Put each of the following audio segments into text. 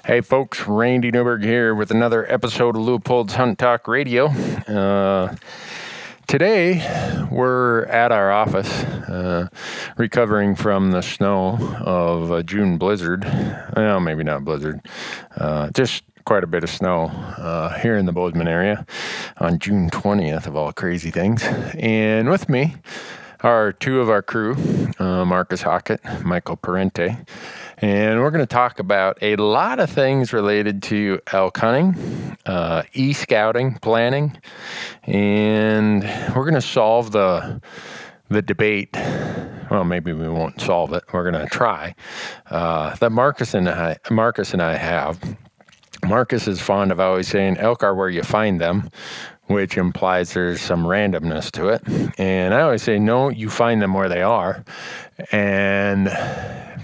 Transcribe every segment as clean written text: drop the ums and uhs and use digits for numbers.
Hey folks, Randy Newberg here with another episode of Leupold's Hunt Talk Radio. Today we're at our office recovering from the snow of a June blizzard. Well, maybe not blizzard, just quite a bit of snow here in the Bozeman area on June 20th of all crazy things. And with me are two of our crew, Marcus Hockett, Michael Parente. And we're going to talk about a lot of things related to elk hunting, e-scouting, planning, and we're going to solve the debate. Well, maybe we won't solve it. We're going to try that Marcus and I have. Marcus is fond of always saying elk are where you find them, which implies there's some randomness to it. And I always say, no, you find them where they are. And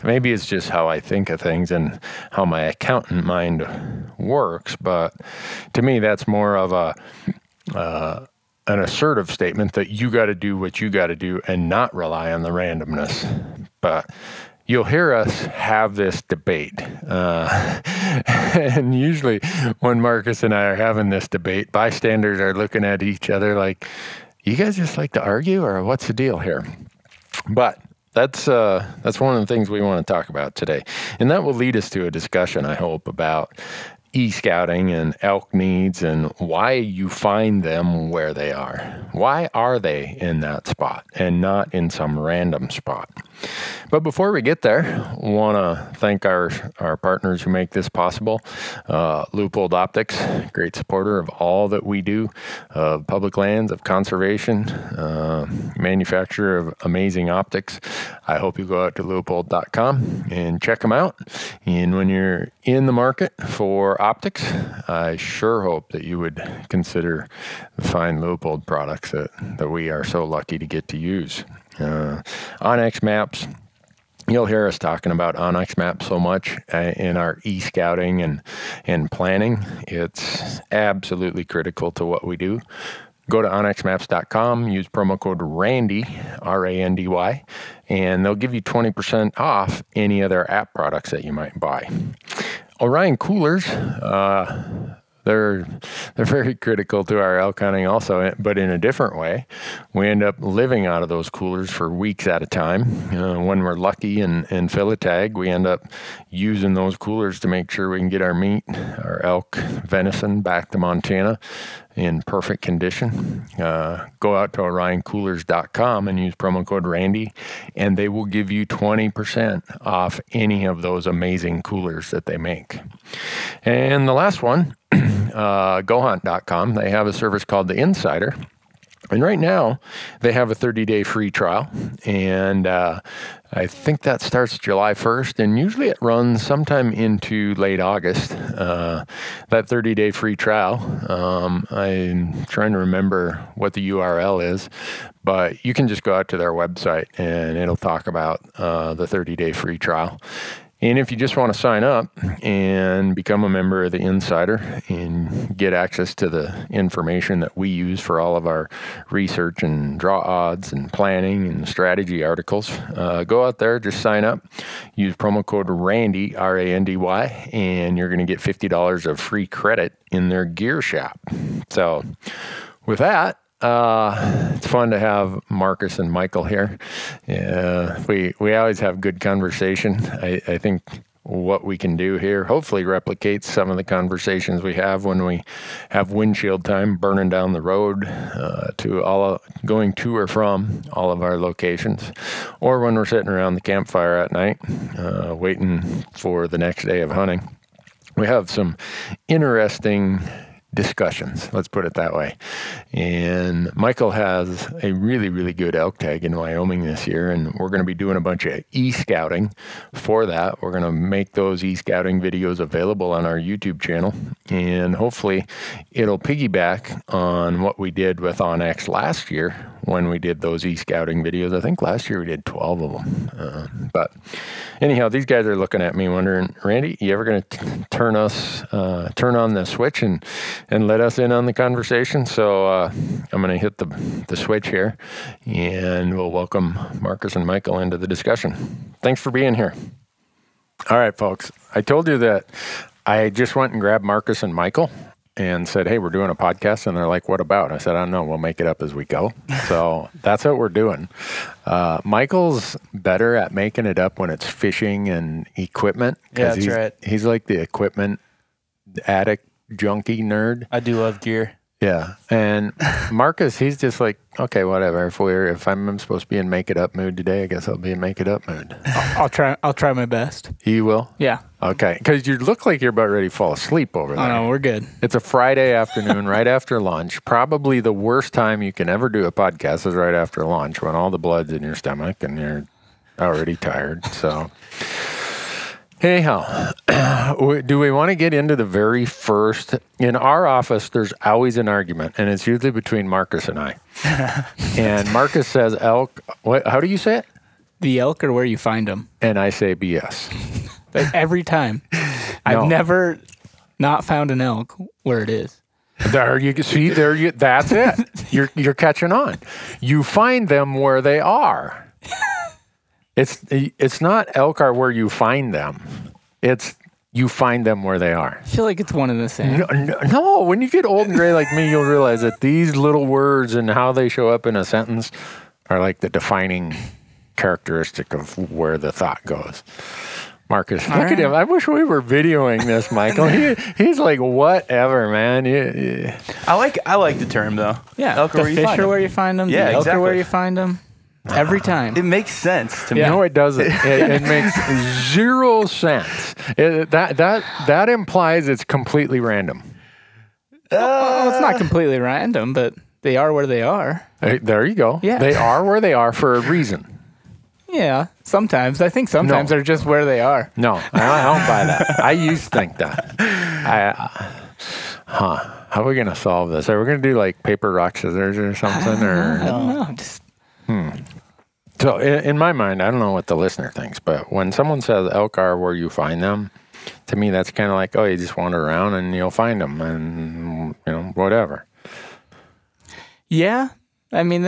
maybe it's just how I think of things and how my accountant mind works. But to me, that's more of an assertive statement that you got to do what you got to do and not rely on the randomness. But you'll hear us have this debate. And usually when Marcus and I are having this debate, bystanders are looking at each other like, you guys just like to argue, or what's the deal here? But that's one of the things we want to talk about today. And that will lead us to a discussion, I hope, about e-scouting and elk needs and why you find them where they are. Why are they in that spot and not in some random spot? But before we get there, I want to thank our partners who make this possible. Leupold Optics, great supporter of all that we do, of public lands, of conservation, manufacturer of amazing optics. I hope you go out to leupold.com and check them out. And when you're in the market for optics, I sure hope that you would consider the fine Leupold products that we are so lucky to get to use. Onyx maps. You'll hear us talking about Onyx maps so much in our e-scouting and planning. It's absolutely critical to what we do. Go to onyxmaps.com, use promo code RANDY, R-A-N-D-Y, and they'll give you 20% off any other app products that you might buy. Orion coolers, they're very critical to our elk hunting also, but in a different way. We end up living out of those coolers for weeks at a time. When we're lucky and fill a tag, we end up using those coolers to make sure we can get our meat, our elk venison back to Montana in perfect condition. Go out to orioncoolers.com and use promo code RANDY, and they will give you 20% off any of those amazing coolers that they make. And the last one, GoHunt.com. They have a service called the Insider. And right now, they have a 30-day free trial, and I think that starts July 1st, and usually it runs sometime into late August, that 30-day free trial. I'm trying to remember what the URL is, but you can just go out to their website, and it'll talk about the 30-day free trial. And if you just want to sign up and become a member of the Insider and get access to the information that we use for all of our research and draw odds and planning and strategy articles, go out there, just sign up, use promo code RANDY, R-A-N-D-Y, and you're going to get $50 of free credit in their gear shop. So with that, it's fun to have Marcus and Michael here. We always have good conversation. I think what we can do here hopefully replicates some of the conversations we have when we have windshield time burning down the road going to or from all of our locations, or when we're sitting around the campfire at night waiting for the next day of hunting. We have some interesting discussions, let's put it that way. And Michael has a really, really good elk tag in Wyoming this year, and we're going to be doing a bunch of e-scouting for that. We're going to make those e-scouting videos available on our YouTube channel, and hopefully it'll piggyback on what we did with OnX last year when we did those e-scouting videos. I think last year we did 12 of them. But anyhow, these guys are looking at me wondering, Randy, you ever going to turn on the switch and let us in on the conversation? So I'm going to hit the switch here, and we'll welcome Marcus and Michael into the discussion. Thanks for being here. All right, folks. I told you that I just went and grabbed Marcus and Michael and said, hey, we're doing a podcast. And they're like, what about? I said, I don't know. We'll make it up as we go. So that's what we're doing. Michael's better at making it up when it's fishing and equipment. Yeah, that's right. He's like the equipment addict, junkie nerd. I do love gear. Yeah. And Marcus, he's just like, okay, whatever. If I'm supposed to be in make it up mood today, I guess I'll be in make it up mood. I'll try my best. You will? Yeah. Okay. Because you look like you're about ready to fall asleep over there. Oh, no, we're good. It's a Friday afternoon, right after lunch. Probably the worst time you can ever do a podcast is right after lunch when all the blood's in your stomach and you're already tired. So, anyhow, do we want to get into the very first? In our office, there's always an argument, and it's usually between Marcus and I. And Marcus says elk. How do you say it? The elk are where you find them. And I say BS. Like every time. I've never not found an elk where it is. There you see. That's it. You're catching on. You find them where they are. It's not elk are where you find them. It's you find them where they are. I feel like it's one and the same. No, when you get old and gray like me, you'll realize that these little words and how they show up in a sentence are like the defining characteristic of where the thought goes. Marcus, look at him. I wish we were videoing this, Michael. He's like, whatever, man. I like the term, though. Yeah, elk the fish are where you find them. Yeah, the elk exactly. are where you find them. Every time. It makes sense to me. No, it doesn't. It makes zero sense. That implies it's completely random. Well, it's not completely random, but they are where they are. There you go. Yeah. They are where they are for a reason. Yeah, sometimes. I think sometimes they're just where they are. No, I don't buy that. I used to think that. How are we going to solve this? Are we going to do like paper, rock, scissors or something? I don't know. Just... So in my mind, I don't know what the listener thinks, but when someone says elk are where you find them, to me, that's kind of like, oh, you just wander around and you'll find them and, whatever. Yeah. I mean,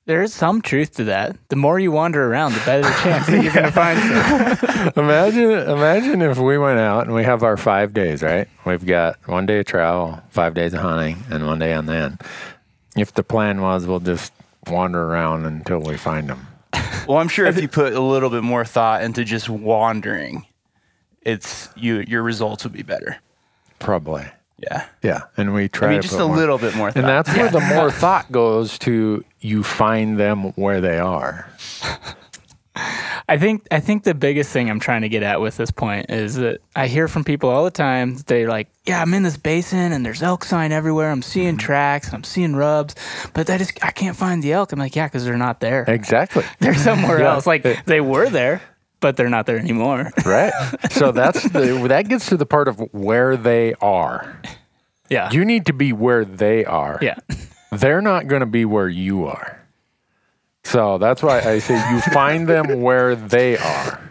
there is some truth to that. The more you wander around, the better the chance that you're going to find something. Imagine if we went out and we have our 5 days, right? We've got 1 day of travel, 5 days of hunting, and 1 day on the end. If the plan was we'll just wander around until we find them. Well, I'm sure if you put a little bit more thought into just wandering, your results would be better. Probably. Yeah. Yeah. And we try to just a little bit more thought. And that's where the more thought goes to you find them where they are. I think the biggest thing I'm trying to get at with this point is that I hear from people all the time, they're like, yeah, I'm in this basin and there's elk sign everywhere. I'm seeing tracks and I'm seeing rubs, but I can't find the elk. I'm like, yeah, because they're not there. Exactly. They're somewhere else. Like they were there, but they're not there anymore. Right. So that gets to the part of where they are. Yeah. You need to be where they are. Yeah. They're not going to be where you are. So that's why I say you find them where they are.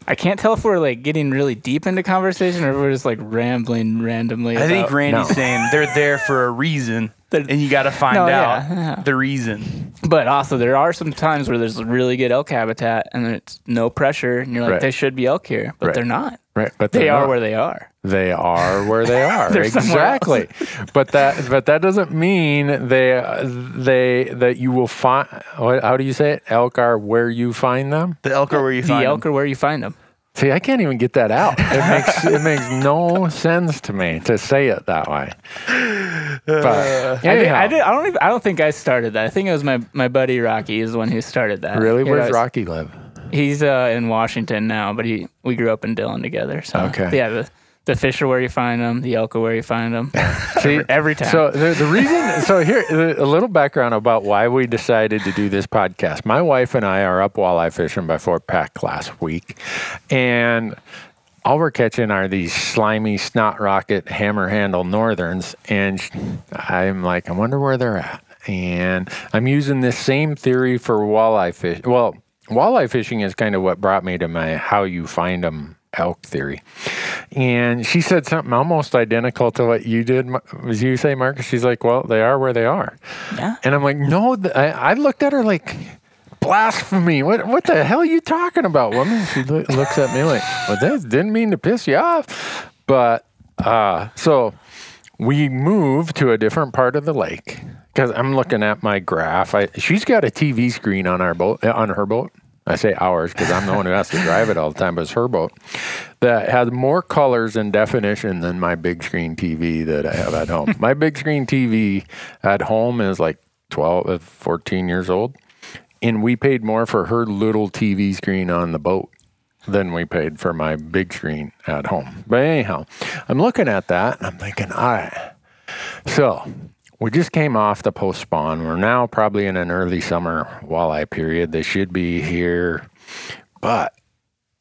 I can't tell if we're like getting really deep into conversation or if we're just like rambling randomly. I think Randy's saying they're there for a reason, and you got to find out the reason. But also, there are some times where there's really good elk habitat and it's no pressure, and you're like, they should be elk here, but they're not. Right, but they are where they are. They are where they are. Exactly. But that doesn't mean that you will find. How do you say it? Elk are where you find them. The elk are where you find them. The elk are where you find them. See, I can't even get that out. It makes no sense to me to say it that way. But I don't think I started that. I think it was my buddy Rocky is the one who started that. Really? Where does Rocky live? He's in Washington now, but we grew up in Dillon together. So okay. Yeah, the fish are where you find them. The elk are where you find them. See, every time. So the reason. So here, a little background about why we decided to do this podcast. My wife and I are up walleye fishing by Fort Peck last week, and all we're catching are these slimy snot rocket hammer handle northerns, and I'm like, I wonder where they're at. And I'm using this same theory for walleye fish. Well, walleye fishing is kind of what brought me to my how you find them elk theory. And she said something almost identical to what you did. Was you say, Marcus? She's like, well, they are where they are. Yeah. And I'm like, no, I looked at her like, blasphemy. What the hell are you talking about, woman? She looks at me like, well, that didn't mean to piss you off. But so we moved to a different part of the lake because I'm looking at my graph. She's got a TV screen on our boat, on her boat. I say ours because I'm the one who has to drive it all the time, but it's her boat that has more colors and definition than my big screen TV that I have at home. My big screen TV at home is like 14 years old, and we paid more for her little TV screen on the boat than we paid for my big screen at home. But anyhow, I'm looking at that and I'm thinking, all right, so we just came off the post-spawn. We're now probably in an early summer walleye period. They should be here, but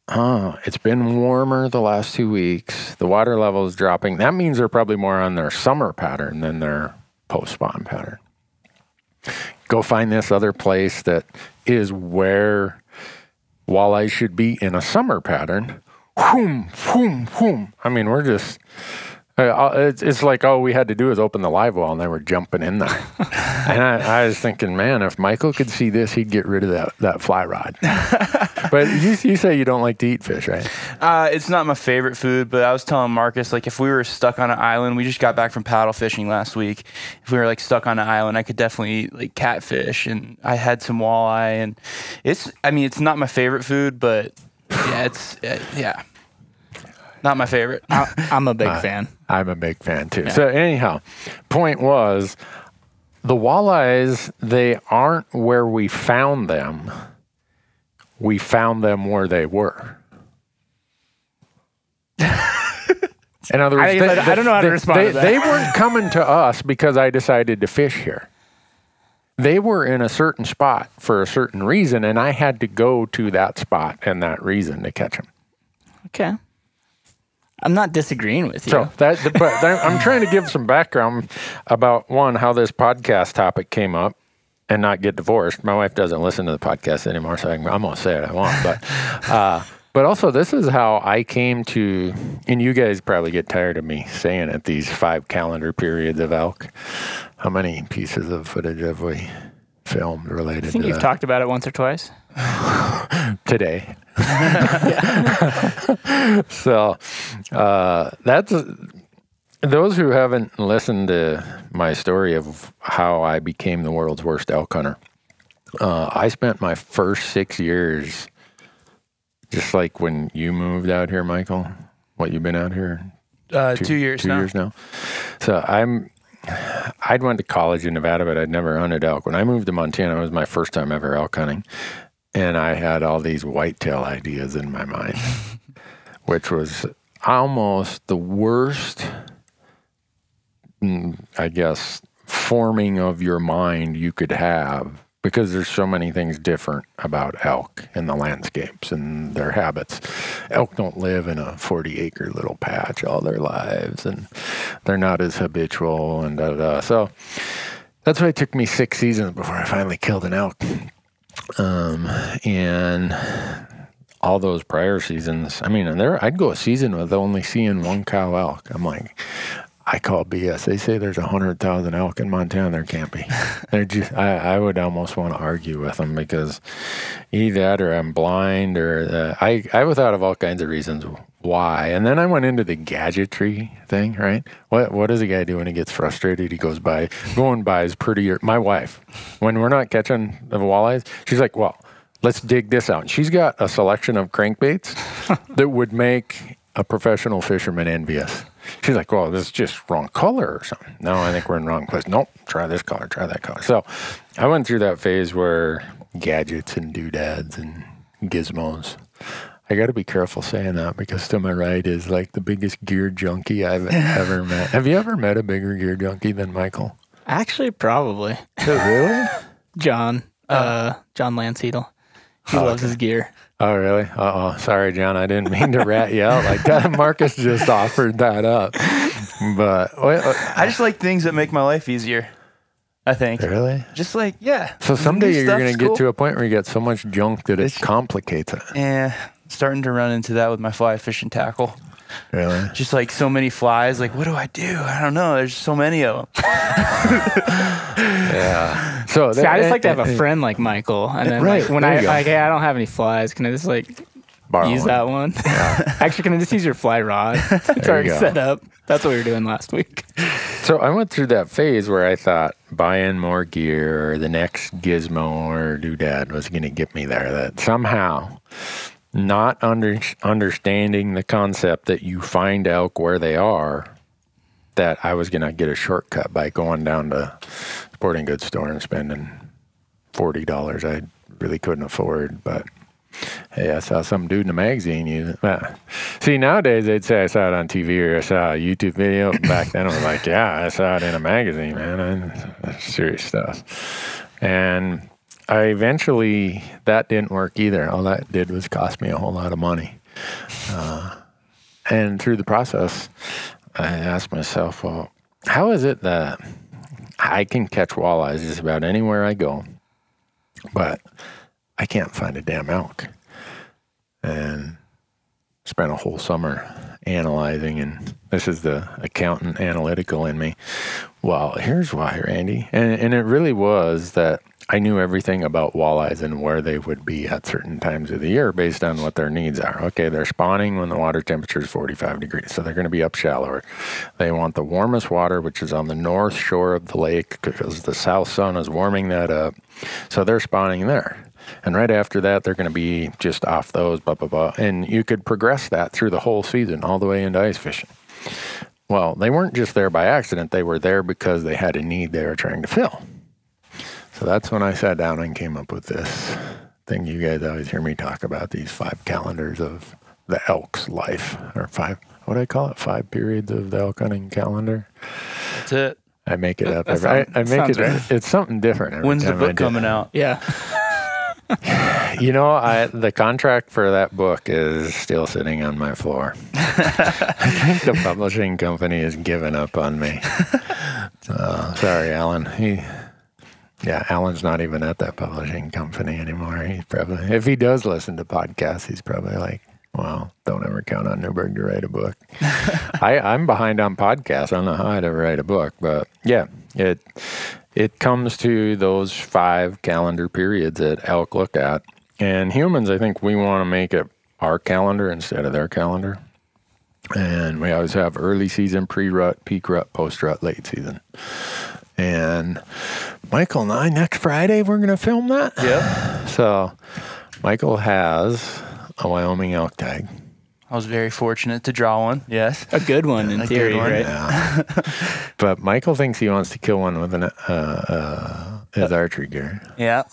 it's been warmer the last 2 weeks. The water level is dropping. That means they're probably more on their summer pattern than their post-spawn pattern. Go find this other place that is where walleye should be in a summer pattern. Whoom, whoom, whoom. I mean, we're just... it's like all we had to do is open the live well and they were jumping in there. And I was thinking, man, if Michael could see this, he'd get rid of that fly rod. But you say you don't like to eat fish, right? It's not my favorite food, but I was telling Marcus, like, if we were stuck on an island, we just got back from paddle fishing last week. If we were like stuck on an island, I could definitely eat like catfish, and I had some walleye, and it's not my favorite food, but yeah, not my favorite. I'm a big fan. I'm a big fan too. Yeah. So anyhow, point was, the walleyes, they aren't where we found them. We found them where they were. In other words, I don't know how to respond to that. They weren't coming to us because I decided to fish here. They were in a certain spot for a certain reason, and I had to go to that spot and that reason to catch them. Okay. I'm not disagreeing with you. So but I'm trying to give some background about, one, how this podcast topic came up and not get divorced. My wife doesn't listen to the podcast anymore, so I'm going to say it I want. But also, this is how I came to, and you guys probably get tired of me saying it, these 5 calendar periods of elk. How many pieces of footage have we filmed related to that? I think you've talked about it once or twice. Today. So that's those who haven't listened to my story of how I became the world's worst elk hunter. I spent my first 6 years, just like when you moved out here, Michael. What, you've been out here? 2 years now. 2 years now. So I'd went to college in Nevada, but I'd never hunted elk. When I moved to Montana, it was my first time ever elk hunting. And I had all these whitetail ideas in my mind, which was almost the worst, I guess, forming of your mind you could have, because there's so many things different about elk and the landscapes and their habits. Elk don't live in a 40-acre little patch all their lives, and they're not as habitual and da-da-da. So that's why it took me 6 seasons before I finally killed an elk. And all those prior seasons, I mean, I'd go a season with only seeing 1 cow elk. I'm like, I call BS. They say there's 100,000 elk in Montana. There can't be. I would almost want to argue with them, because either that or I'm blind, or I thought of all kinds of reasons why. And then I went into the gadgetry thing, right? What does a guy do when he gets frustrated? He goes by his prettier. My wife, when we're not catching the walleyes, she's like, well, let's dig this out. And she's got a selection of crankbaits that would make a professional fisherman envious. She's like, well, this is just wrong color or something. No, I think we're in the wrong place. Nope, try this color, try that color. So I went through that phase where gadgets and doodads and gizmos. I got to be careful saying that, because to my right is like the biggest gear junkie I've ever met. Have you ever met a bigger gear junkie than Michael? Actually, probably. Really? John Landseedle. He loves his gear. Oh, really? Uh-oh. Sorry, John. I didn't mean to rat you out like that. Marcus just offered that up. But I just like things that make my life easier, I think. Really? Just like, yeah. So someday you're going to get to a point where you get so much junk that it complicates it. Yeah. Starting to run into that with my fly fishing tackle. Really? Just like so many flies. Like, what do I do? I don't know. There's so many of them. Yeah. So I just like to have a friend like Michael, and then right, like when I don't have any flies, can I just like borrow use one. that one. Actually, can I just use your fly rod? It's already set up. That's what we were doing last week. So I went through that phase where I thought buying more gear or the next gizmo or doodad was going to get me there. That somehow, not understanding the concept that you find elk where they are, that I was going to get a shortcut by going down to sporting goods store and spending $40 I really couldn't afford. But hey, I saw some dude in a magazine use it. See, nowadays they'd say I saw it on TV or I saw a YouTube video. Back then I was like, yeah, I saw it in a magazine, man. That's serious stuff. And I eventually, that didn't work either. All that did was cost me a whole lot of money. And through the process, I asked myself, well, how is it that I can catch walleyes just about anywhere I go, but I can't find a damn elk? And spent a whole summer analyzing, and this is the accountant analytical in me. Well, here's why, Randy. And it really was that I knew everything about walleyes and where they would be at certain times of the year based on what their needs are. Okay, they're spawning when the water temperature is 45 degrees, so they're going to be up shallower. They want the warmest water, which is on the north shore of the lake, because the south sun is warming that up. So they're spawning there. And right after that, they're going to be just off those, blah, blah, blah. And you could progress that through the whole season, all the way into ice fishing. Well, they weren't just there by accident. They were there because they had a need they were trying to fill. So that's when I sat down and came up with this thing you guys always hear me talk about, these 5 calendars of the elk's life, or 5, what do I call it? 5 periods of the elk hunting calendar. That's it. I make it up. I make it. Right. It's something different every When's the time book coming out? Yeah. You know, the contract for that book is still sitting on my floor. I think the publishing company has given up on me. Sorry, Alan. Alan's not even at that publishing company anymore. He's probably, if he does listen to podcasts, he's probably like, well, don't ever count on Newberg to write a book. I'm behind on podcasts. I don't know how I'd ever write a book, but yeah, it comes to those 5 calendar periods that elk look at. And humans, I think we want to make it our calendar instead of their calendar. And we always have early season, pre-rut, peak rut, post-rut, late season. And Michael and I, next Friday, we're going to film that. Yep. So Michael has a Wyoming elk tag. I was very fortunate to draw one. Yes. A good one in theory, right? Yeah. But Michael thinks he wants to kill one with his archery gear. Yeah.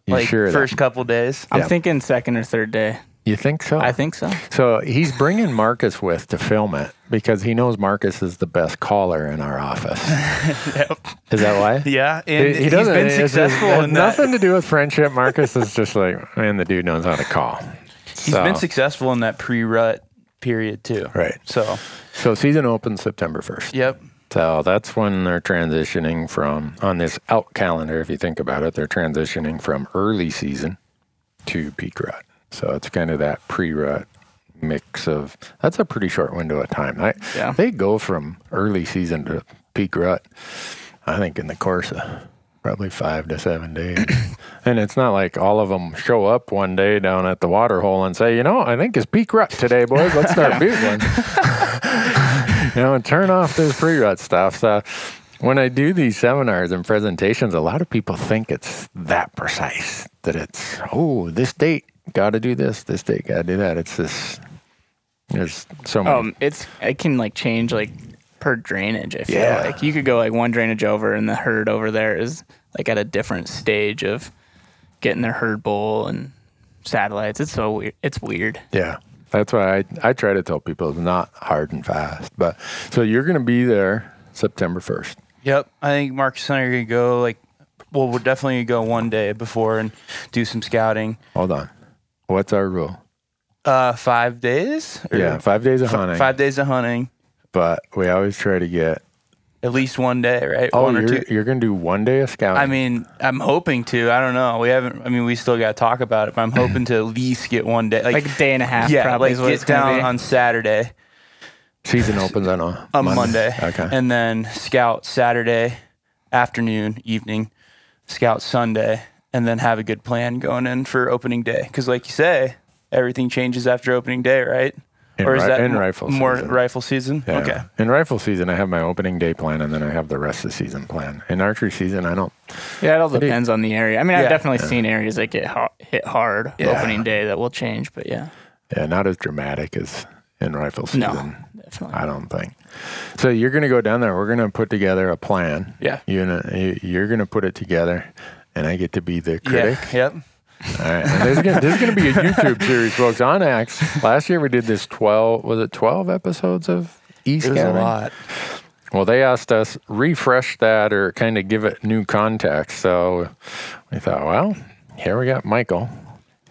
You like sure first couple days. I'm thinking second or third day. You think so? I think so. So he's bringing Marcus with to film it because he knows Marcus is the best caller in our office. Yep. Is that why? Yeah, and He he's doesn't. been It successful has in that. nothing to do with friendship. Marcus is just like, man, the dude knows how to call. He's been successful in that pre-rut period too. Right. So season opens September 1st. Yep. So that's when they're transitioning from, on this elk calendar, if you think about it, they're transitioning from early season to peak rut. So it's kind of that pre-rut mix of, that's a pretty short window of time. They go from early season to peak rut, I think, in the course of probably 5 to 7 days. And it's not like all of them show up one day down at the water hole and say, I think it's peak rut today, boys. Let's start bugling. And turn off this pre-rut stuff. So when I do these seminars and presentations, a lot of people think it's that precise, that it's, this date, got to do this date, got to do that. It's this, there's so many. It can like change like per drainage. I feel like you could go like one drainage over and the herd over there is like at a different stage of getting their herd bowl and satellites. It's so weird. It's weird. Yeah. That's why I try to tell people it's not hard and fast. But so you're going to be there September 1st. Yep. I think Marcus and I are going to go we're definitely going to go one day before and do some scouting. Hold on. What's our rule? 5 days? 5 days of hunting. 5 days of hunting. But we always try to get at least one day, right? Oh, one or two. You're going to do one day of scouting? I mean, I'm hoping to. I don't know. We still got to talk about it, but I'm hoping to at least get one day. Like a day and a half, yeah, probably. Like get down on Saturday. Season opens on a Monday. Okay. And then scout Saturday afternoon, evening, scout Sunday, and then have a good plan going in for opening day. Because like you say, everything changes after opening day, right? In Or is that rifle more season. rifle season? Yeah. Okay. In rifle season, I have my opening day plan, and then I have the rest of the season plan. In archery season, I don't. Yeah, it all depends on the area. I mean, I've Yeah. definitely seen areas that get hit hard Yeah. opening day that will change, but yeah. Yeah, not as dramatic as in rifle season. No, definitely. I don't think. So you're going to go down there. We're going to put together a plan. Yeah. You're going to put it together, and I get to be the critic. Yeah. Yep. All right. And there's going to be a YouTube series, folks, on Axe. Last year we did this 12 episodes of It was a e-scouting? lot. Well, they asked us refresh that or kind of give it new context. So we thought, well, here we got Michael.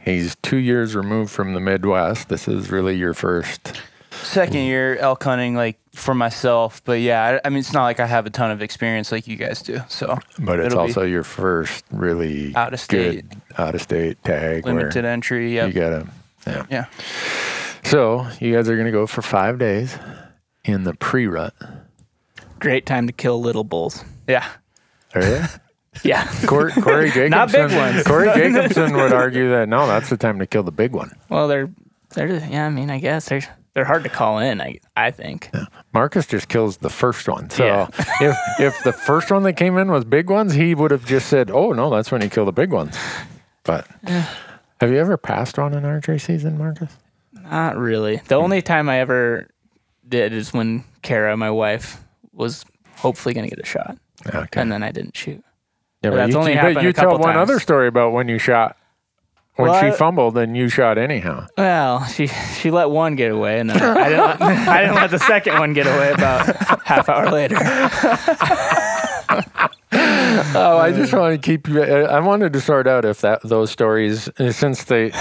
He's 2 years removed from the Midwest. This is really your first. Second year elk hunting, like for myself, but yeah, I mean, it's not like I have a ton of experience like you guys do. So, But it's it'll also your first really Out of state. good out-of-state tag. limited entry. You Yep. got to, Yeah. So you guys are going to go for 5 days in the pre-rut. Great time to kill little bulls. Yeah. Are you? Yeah. Corey Jacobson. Not big ones. Corey Jacobson would argue that no, that's the time to kill the big one. Well, they're yeah, I mean, I guess they're hard to call in, I think. Yeah. Marcus just kills the first one. So Yeah. if the first one that came in was big ones, he would have just said, "Oh no, that's when you kill the big ones." But have you ever passed on an archery season, Marcus? Not really. The only time I ever did is when Kara, my wife, was hopefully going to get a shot, Okay. and then I didn't shoot. Yeah, But that's you, only but happened you a couple tell one times. other story about when you shot. When Well, she I- fumbled and you shot anyhow. Well, she let one get away, and then I didn't let the second one get away about half hour later. Oh, I just want to keep you. I wanted to sort out if those stories, since there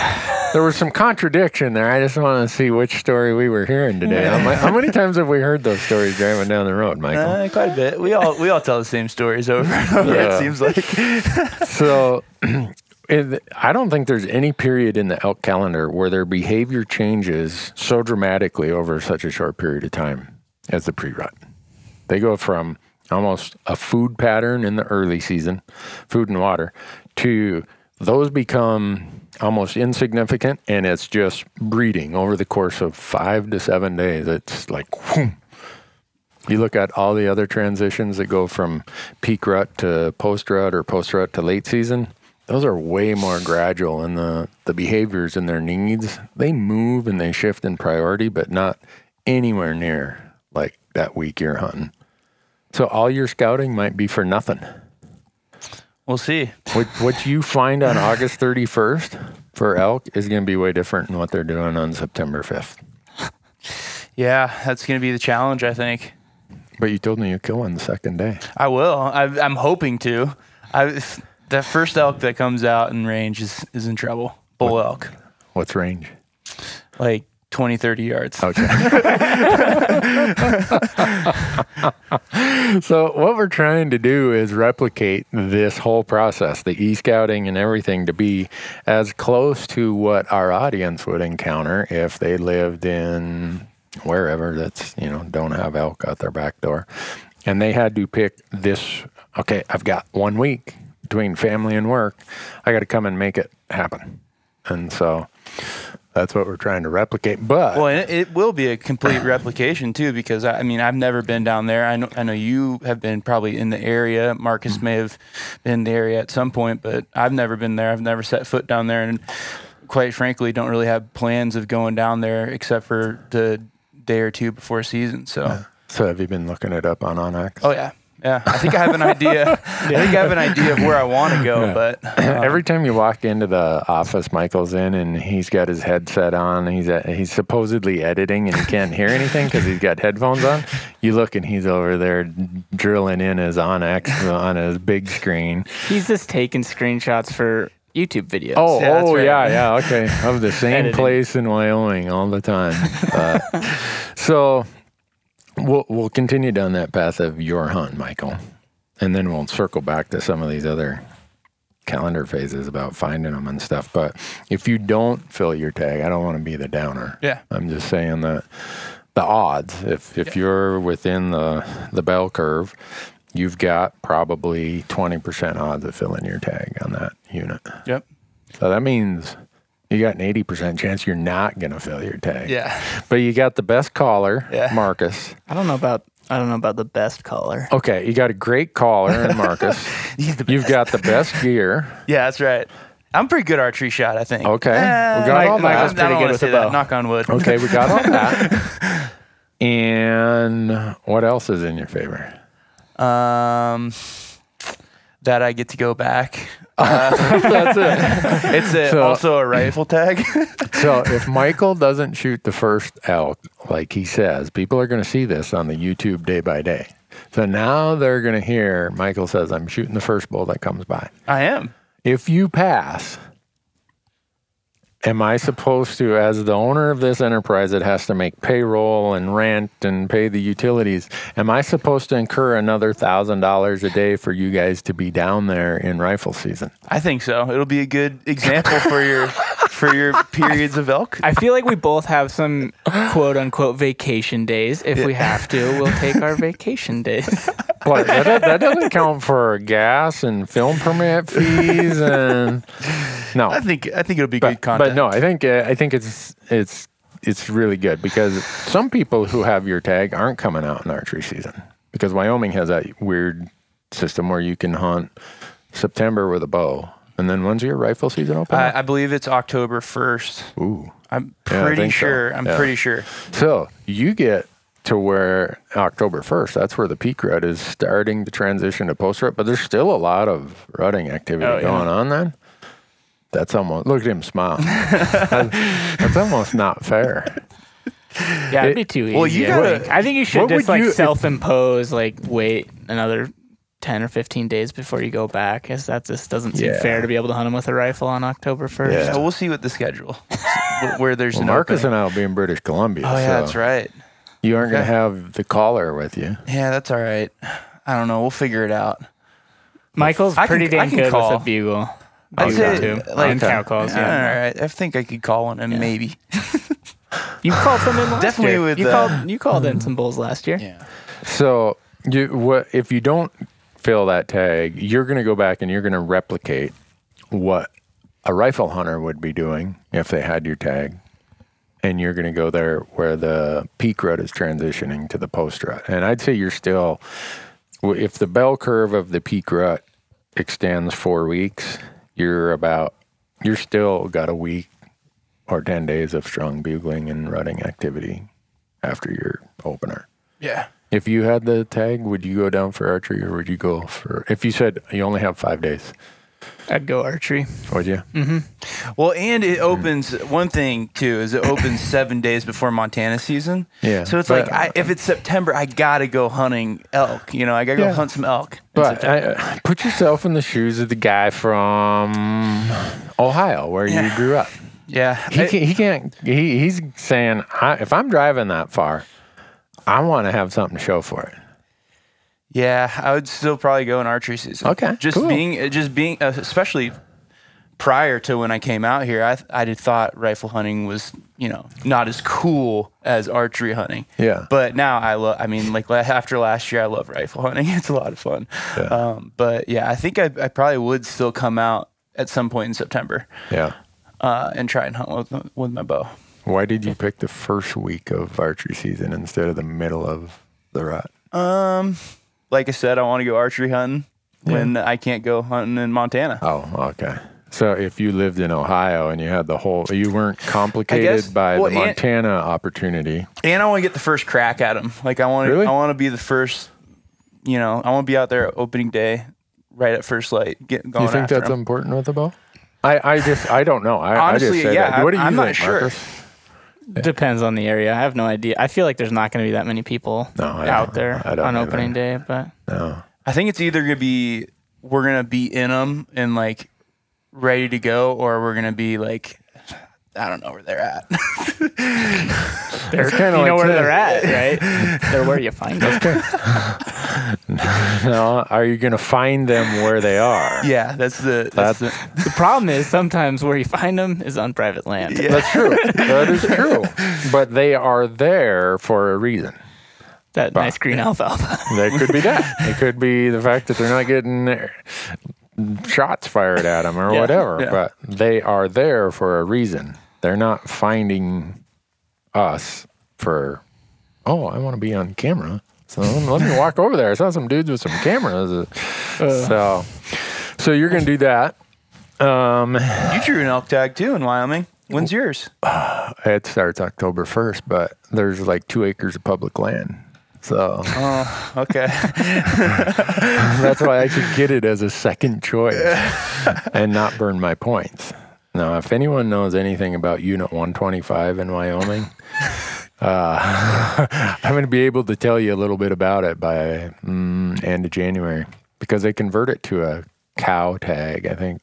was some contradiction there. I just want to see which story we were hearing today. How many times have we heard those stories driving down the road, Michael? Quite a bit. We all tell the same stories over and over. Yeah. It seems like. So, I don't think there's any period in the elk calendar where their behavior changes so dramatically over such a short period of time as the pre-rut. They go from almost a food pattern in the early season, food and water, to those become almost insignificant, and it's just breeding over the course of 5 to 7 days. It's like, whoom. You look at all the other transitions that go from peak rut to post-rut or post-rut to late season, those are way more gradual, and the behaviors and their needs, they move and they shift in priority, but not anywhere near like that week you're hunting. So all your scouting might be for nothing. We'll see. What you find on August 31st for elk is going to be way different than what they're doing on September 5th. Yeah, that's going to be the challenge, I think. But you told me you kill one the second day. I will. I'm hoping to. That first elk that comes out in range is in trouble. Bull elk. What's range? Like 20, 30 yards. Okay. So what we're trying to do is replicate this whole process, the e-scouting and everything, to be as close to what our audience would encounter if they lived in wherever that's, don't have elk out their back door. And they had to pick this, okay, I've got 1 week between family and work. I got to come and make it happen. And so that's what we're trying to replicate. But Well, and it will be a complete replication too, because I've never been down there. I know you have been probably in the area. Marcus may have been in the area at some point, but I've never been there. I've never set foot down there, and quite frankly, don't really have plans of going down there except for the day or two before season. So have you been looking it up on Onyx? Oh yeah. Yeah, I think I have an idea. I think I have an idea of where I want to go, but Every time you walk into the office, Michael's in and he's got his headset on. He's supposedly editing and he can't hear anything because he's got headphones on. You look and he's over there drilling in his Onyx on his big screen. He's just taking screenshots for YouTube videos. Yeah, that's right. yeah, okay. Of the same Editing. place in Wyoming all the time. So we'll continue down that path of your hunt, Michael, and then we'll circle back to some of these other calendar phases about finding them and stuff. But if you don't fill your tag, I don't want to be the downer. Yeah. I'm just saying that the odds, if you're within the bell curve, you've got probably 20% odds of filling your tag on that unit. Yep. So that means, you got an 80% chance you're not going to fill your tag. Yeah. But you got the best caller, Yeah. Marcus. I don't know about the best caller. Okay, you got a great caller in Marcus. You've got the best gear. Yeah, that's right. I'm a pretty good archery shot, I think. Okay, we got all Michael's that. I pretty don't good want to with say the that. bow. Knock on wood. Okay, we got all that. And what else is in your favor? That I get to go back. That's it. It's also a rifle tag. So if Michael doesn't shoot the first elk, like he says, people are going to see this on the YouTube day by day. So now they're going to hear Michael says, I'm shooting the first bull that comes by. I am. If you pass, am I supposed to, as the owner of this enterprise that has to make payroll and rent and pay the utilities, am I supposed to incur another $1,000 a day for you guys to be down there in rifle season? I think so. It'll be a good example for your periods of elk. I feel like we both have some quote unquote vacation days. If we have to, we'll take our vacation days. What, that doesn't count for gas and film permit fees and no. I think it'll be good content. But no, I think it's really good because some people who have your tag aren't coming out in archery season because Wyoming has that weird system where you can hunt September with a bow. And then when's your rifle season open? I believe it's October 1st. Ooh. I'm Yeah, I pretty think so. sure. I'm Yeah. pretty sure. So you get to where October 1st, that's where the peak rut is starting to transition to post rut, but there's still a lot of rutting activity going on then. That's almost, look at him smile. That's almost not fair. Yeah, it'd be too easy. well, you gotta- I think you should what just would you- self-impose, wait another 10 or 15 days before you go back, because that just doesn't seem fair to be able to hunt them with a rifle on October 1st. Yeah. So we'll see what the schedule where there's an Marcus opening. and I will be in British Columbia. Oh yeah, so that's right. You aren't going to Okay. have the caller with you. Yeah, that's all right. I don't know. We'll figure it out. Michael's I can- pretty I damn can good call. with a bugle. I'd Bugle say, too. like- And cow calls. All Yeah. right. I think I could call one and maybe. You called some in last Definitely year. with, you called in some bulls last year. Yeah. So if you don't fill that tag, you're going to go back and you're going to replicate what a rifle hunter would be doing if they had your tag. And you're going to go there where the peak rut is transitioning to the post rut. And I'd say you're still, if the bell curve of the peak rut extends 4 weeks, you're still got a week or 10 days of strong bugling and rutting activity after your opener. Yeah. If you had the tag, would you go down for archery or would you go for, if you said you only have 5 days, I'd go archery. would you? Well, and it opens, one thing too, is it opens 7 days before Montana season. Yeah, So it's but- if it's September, I got to go hunting elk. You know, I got to go Yeah. hunt some elk. in But September. put yourself in the shoes of the guy from Ohio where you grew up. Yeah. He's saying, if I'm driving that far, I want to have something to show for it. Yeah, I would still probably go in archery season. Okay, just cool. being, especially prior to when I came out here, I did thought rifle hunting was, not as cool as archery hunting. Yeah. But now after last year, I love rifle hunting. It's a lot of fun. Yeah. But yeah, I think I probably would still come out at some point in September. Yeah. And try and hunt with my bow. Why did you pick the first week of archery season instead of the middle of the rut? Like I said, I want to go archery hunting when I can't go hunting in Montana. Oh, okay. So if you lived in Ohio and you had you weren't complicated by the Montana opportunity. And I want to get the first crack at them. Like I want to be the first, I want to be out there opening day right at first light. Do you think that's important with the bow? I don't know. Honestly, I just say that. What do you I'm think, not sure. Marcus? Depends on the area. I have no idea. I feel like there's not going to be that many people out there on opening day, but No. I think it's either going to be we're going to be in them and like ready to go, or we're going to be like, I don't know where they're at. they're kind of where they're at, right? They're where you find them. No, are you going to find them where they are? Yeah, that's the The problem is sometimes where you find them is on private land. Yeah. That's true. That is true. But they are there for a reason. That nice green alfalfa. That could be that. It could be the fact that they're not getting shots fired at them or whatever. Yeah. But they are there for a reason. They're not finding us for, oh, I want to be on camera. So let me walk over there. I saw some dudes with some cameras. So you're going to do that. You drew an elk tag too in Wyoming. When's yours? It starts October 1st, but there's like 2 acres of public land. So Okay. that's why I could get it as a second choice and not burn my points. Now, if anyone knows anything about Unit 125 in Wyoming, I'm going to be able to tell you a little bit about it by end of January, because they convert it to a cow tag. I think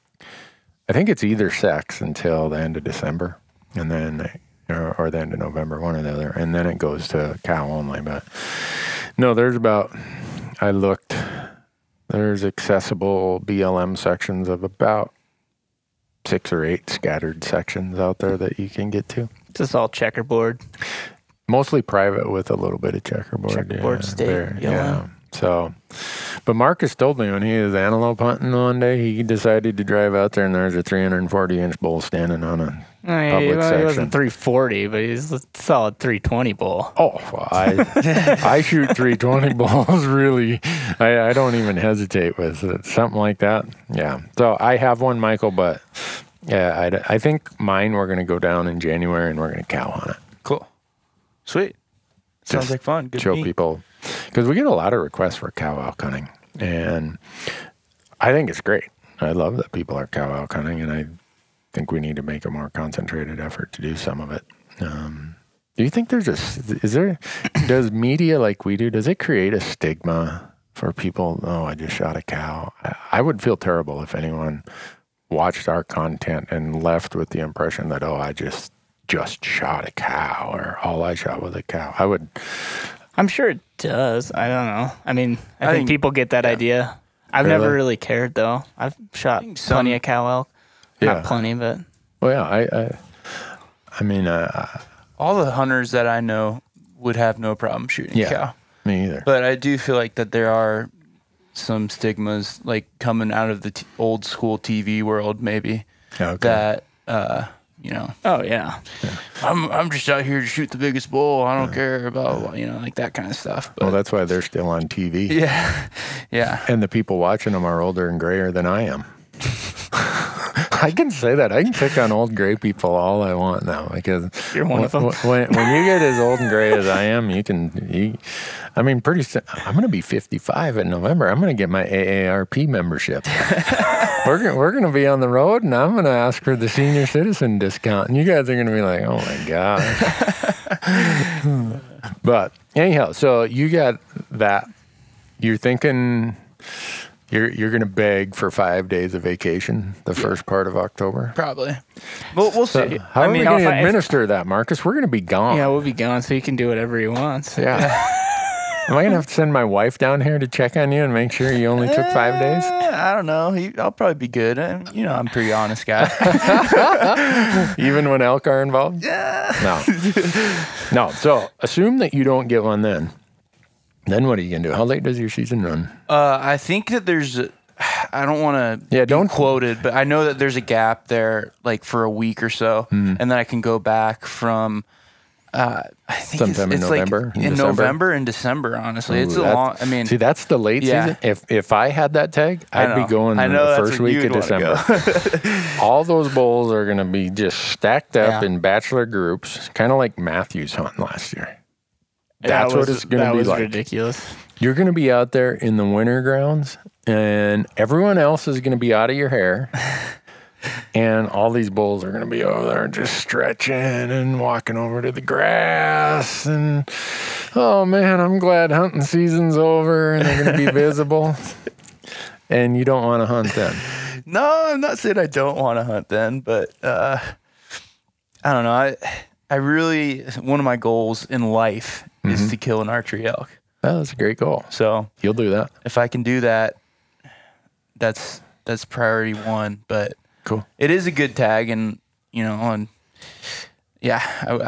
it's either sex until the end of December, and then or the end of November, one or the other, and then it goes to cow only. But no, there's accessible BLM sections of about 6 or 8 scattered sections out there that you can get to. It's just all checkerboard. Mostly private with a little bit of checkerboard. Checkerboard state. Yeah. So, but Marcus told me when he was antelope hunting one day, he decided to drive out there and there's a 340-inch bull standing on a public section. He wasn't 340, but he's a solid 320 bull. Oh, well, I shoot 320 bulls really. I don't even hesitate with it. Something like that. Yeah. So I have one, Michael, but yeah, I think mine we're going to go down in January and we're going to cow hunt it. Cool. Sweet. Sounds like fun. Good show meat. people, because we get a lot of requests for cow elk hunting, and I think it's great. I love that people are cow elk hunting, and I think we need to make a more concentrated effort to do some of it. Do you think does media like we do, does it create a stigma for people? Oh, I just shot a cow. I would feel terrible if anyone watched our content and left with the impression that, oh, I just shot a cow, or all I shot was a cow. I'm sure it does. I don't know. I mean, I think people get that idea. I've never really cared, though. I've shot plenty of cow elk. Not plenty, but... Well, yeah, I mean... all the hunters that I know would have no problem shooting a cow. Me either. But I do feel like that there are some stigmas, like coming out of the old school TV world, maybe, that... Oh yeah. I'm just out here to shoot the biggest bull. I don't care about like that kind of stuff. But, well, that's why they're still on TV. Yeah. And the people watching them are older and grayer than I am. I can say that. I can pick on old gray people all I want now, because you're one of them. When you get as old and gray as I am, I mean, pretty soon, I'm going to be 55 in November. I'm going to get my AARP membership. We're going to be on the road, and I'm going to ask for the senior citizen discount. And you guys are going to be like, oh, my God. But anyhow, so you got that. You're thinking you're going to beg for 5 days of vacation the first part of October? Probably. We'll see. How are we going to administer that, Marcus? We're going to be gone. Yeah, we'll be gone, so he can do whatever he wants. Yeah. Am I going to have to send my wife down here to check on you and make sure you only took 5 days? I don't know. I'll probably be good. I'm a pretty honest guy. Even when elk are involved? Yeah. No. So assume that you don't get one then. Then what are you going to do? How late does your season run? I think that I don't want to be quoted, but I know that there's a gap there, like for a week or so, and then I can go back from... I think sometime in November, like in November and December. Honestly, it's a long. I mean, see, that's the late season. If I had that tag, I'd be going the first week of December. All those bulls are going to be just stacked up in bachelor groups, kind of like Matthew's hunting last year. That's what it's going to be like. That was ridiculous. You're going to be out there in the winter grounds, and everyone else is going to be out of your hair. And all these bulls are going to be over there just stretching and walking over to the grass. And, oh, man, I'm glad hunting season's over and they're going to be visible. And you don't want to hunt then. No, I'm not saying I don't want to hunt then, but I don't know. I really, one of my goals in life is to kill an archery elk. Oh, that's a great goal. So you'll do that. If I can do that, that's priority one. But cool. It is a good tag, and I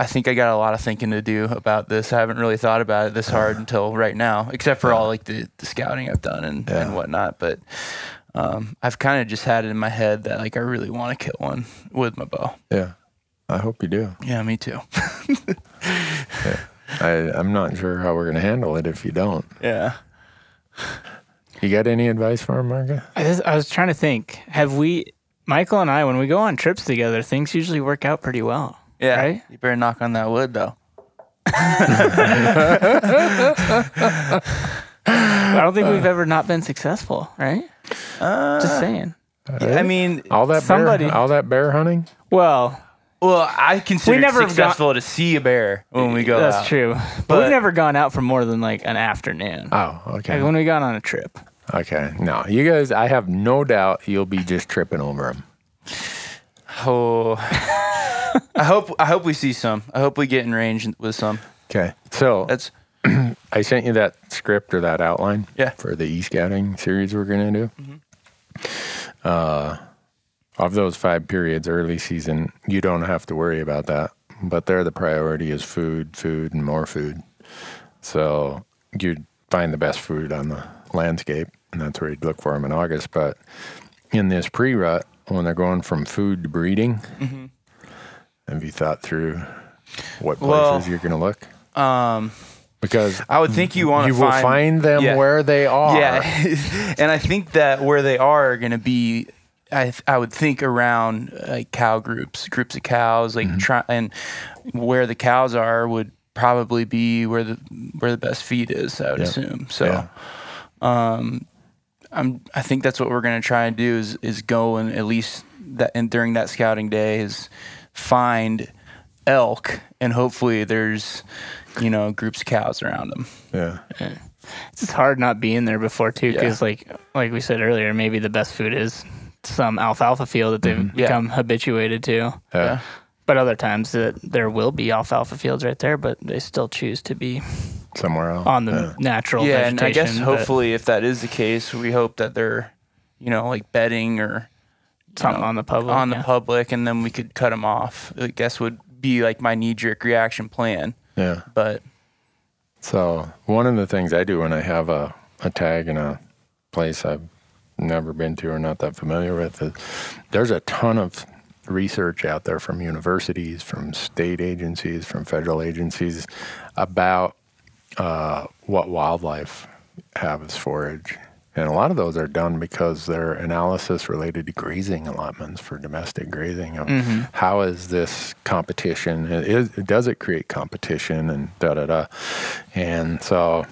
think I got a lot of thinking to do about this. I haven't really thought about it this hard until right now, except for all like the scouting I've done and whatnot. But I've kind of just had it in my head that like I really want to kill one with my bow. Yeah. I hope you do. Yeah, me too. Yeah. I'm not sure how we're going to handle it if you don't. Yeah. You got any advice for him, Margaret? I was trying to think. Michael and I, when we go on trips together, things usually work out pretty well. Yeah. Right? You better knock on that wood though. I don't think we've ever not been successful, right? Just saying. I mean, all that bear hunting? Well, I consider we never it successful to see a bear when we go out. That's true. But we've never gone out for more than like an afternoon. Oh, okay. Like when we got on a trip. Okay. No, you guys, I have no doubt you'll be just tripping over them. Oh, I hope we see some. I hope we get in range with some. Okay. So That's I sent you that script or that outline Yeah. for the e-scouting series we're going to do. Of those 5 periods, early season, you don't have to worry about that. But there, the priority is food, and more food. So you'd find the best food on the landscape, and that's where you'd look for them in August. But in this pre-rut, when they're going from food to breeding, have you thought through what places you're going to look? Because I would think you want to will find them where they are. Yeah, and I think that where they are going to be, I would think around like cow groups of cows, like and where the cows are would probably be where the best feed is. I would assume. So, I think that's what we're going to try and do is go and at least and during that scouting day is find elk, and hopefully there's groups of cows around them. Yeah. It's just hard not being there before too, because like we said earlier, maybe the best food is some alfalfa field that they've become habituated to. Yeah. But other times there will be alfalfa fields right there, but they still choose to be somewhere else on the natural vegetation. And I guess hopefully if that is the case, we hope that they're like bedding or something on the public. And then we could cut them off. I guess would be like my knee-jerk reaction plan. Yeah. But so one of the things I do when I have a tag in a place I've never been to or not that familiar with is there's a ton of research out there from universities, from state agencies, from federal agencies about what wildlife have as forage. And a lot of those are done because they're analysis related to grazing allotments for domestic grazing. Of how is this competition? Does it create competition and da-da-da? And so,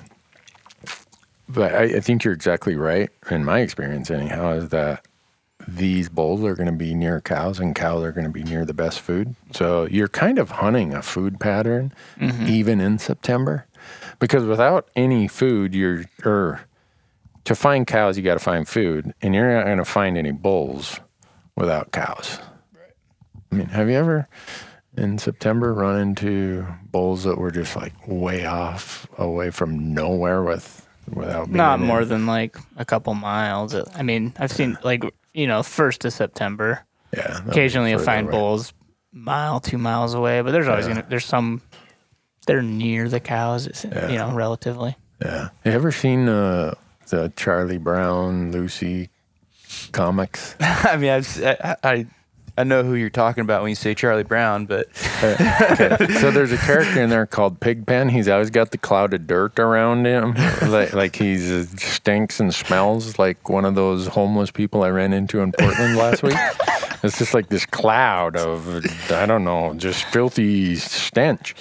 but I think you're exactly right, in my experience anyhow, is that these bulls are going to be near cows and cows are going to be near the best food. So you're kind of hunting a food pattern even in September. Because without any food, to find cows, you got to find food, and you're not going to find any bulls without cows. Right. I mean, have you ever in September run into bulls that were just like way off, away from nowhere without being not more than like a couple miles? I mean, I've seen like 1st of September. Yeah. Occasionally you'll find bulls mile, 2 miles away, but there's always there's some they're near the cows, relatively. Yeah. You ever seen the Charlie Brown, Lucy comics? I mean, I know who you're talking about when you say Charlie Brown, but okay. So there's a character in there called Pigpen. He's always got the cloud of dirt around him, like he stinks and smells like one of those homeless people I ran into in Portland last week. It's just like this cloud of, I don't know, just filthy stench.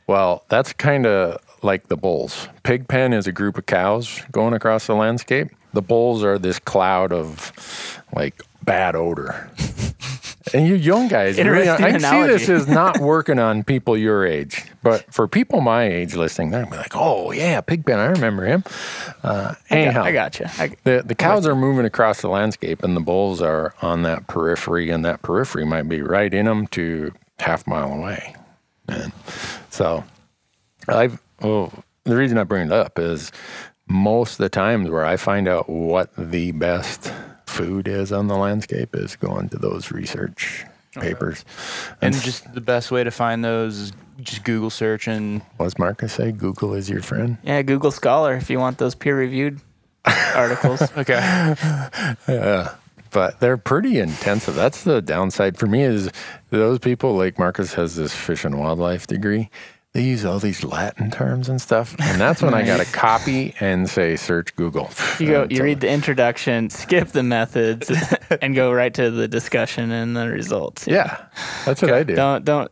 Well, that's kind of like the bulls. Pigpen is a group of cows going across the landscape. The bulls are this cloud of like bad odor. And you young guys, really, I can see this is not working on people your age. But for people my age listening, they're going to be like, oh, yeah, Pigpen, I remember him. Anyhow, I got you. The cows are moving across the landscape, and the bulls are on that periphery, and that periphery might be right in them to half mile away. And so the reason I bring it up is most of the times where I find out what the best food is on the landscape is going to those research papers. And just the best way to find those is just Google search. And what's Marcus say? Google is your friend? Yeah, Google Scholar if you want those peer-reviewed articles. Okay. Yeah. But they're pretty intensive. That's the downside for me is those people, like Marcus has this fish and wildlife degree. They use all these Latin terms and stuff. And that's when I got to copy and say, search Google. You read the introduction, skip the methods, and go right to the discussion and the results. Yeah, that's what I do. Don't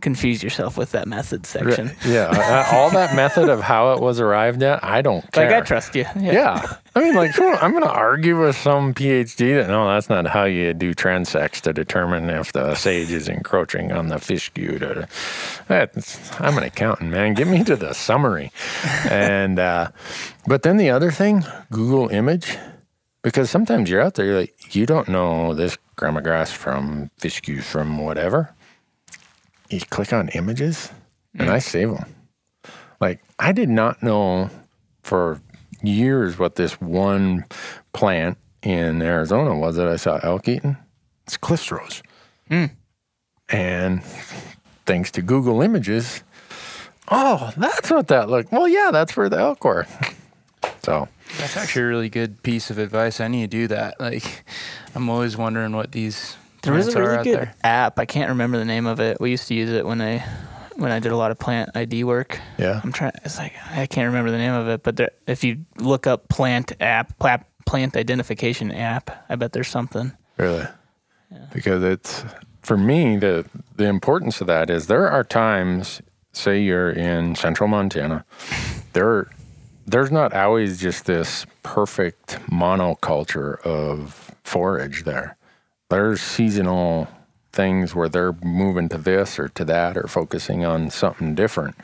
confuse yourself with that method section. Yeah, all that method of how it was arrived at, I don't care. Like, I trust you. Yeah. I mean, like, I'm going to argue with some PhD that, no, that's not how you do transects to determine if the sage is encroaching on the fish cute. I'm an accountant, man. Get me to the summary. And, but then the other thing, Google image, because sometimes you're out there, you're like, you don't know this gramagrass from fish cute from whatever. You click on images, and I save them. Like, I did not know for years what this one plant in Arizona was that I saw elk eating. It's cliff rose. And thanks to Google Images, oh, that's what that looked. Well, yeah, that's where the elk were. So That's actually a really good piece of advice. I need to do that. Like, I'm always wondering what these There was plants a are really out good there. app. I can't remember the name of it. We used to use it when I did a lot of plant ID work. yeah, It's like I can't remember the name of it, but if you look up plant identification app, I bet there's something. really. Because it's, for me, the importance of that is there are times, say you're in central Montana, there's not always just this perfect monoculture of forage there. There's seasonal things where they're moving to this or to that or focusing on something different.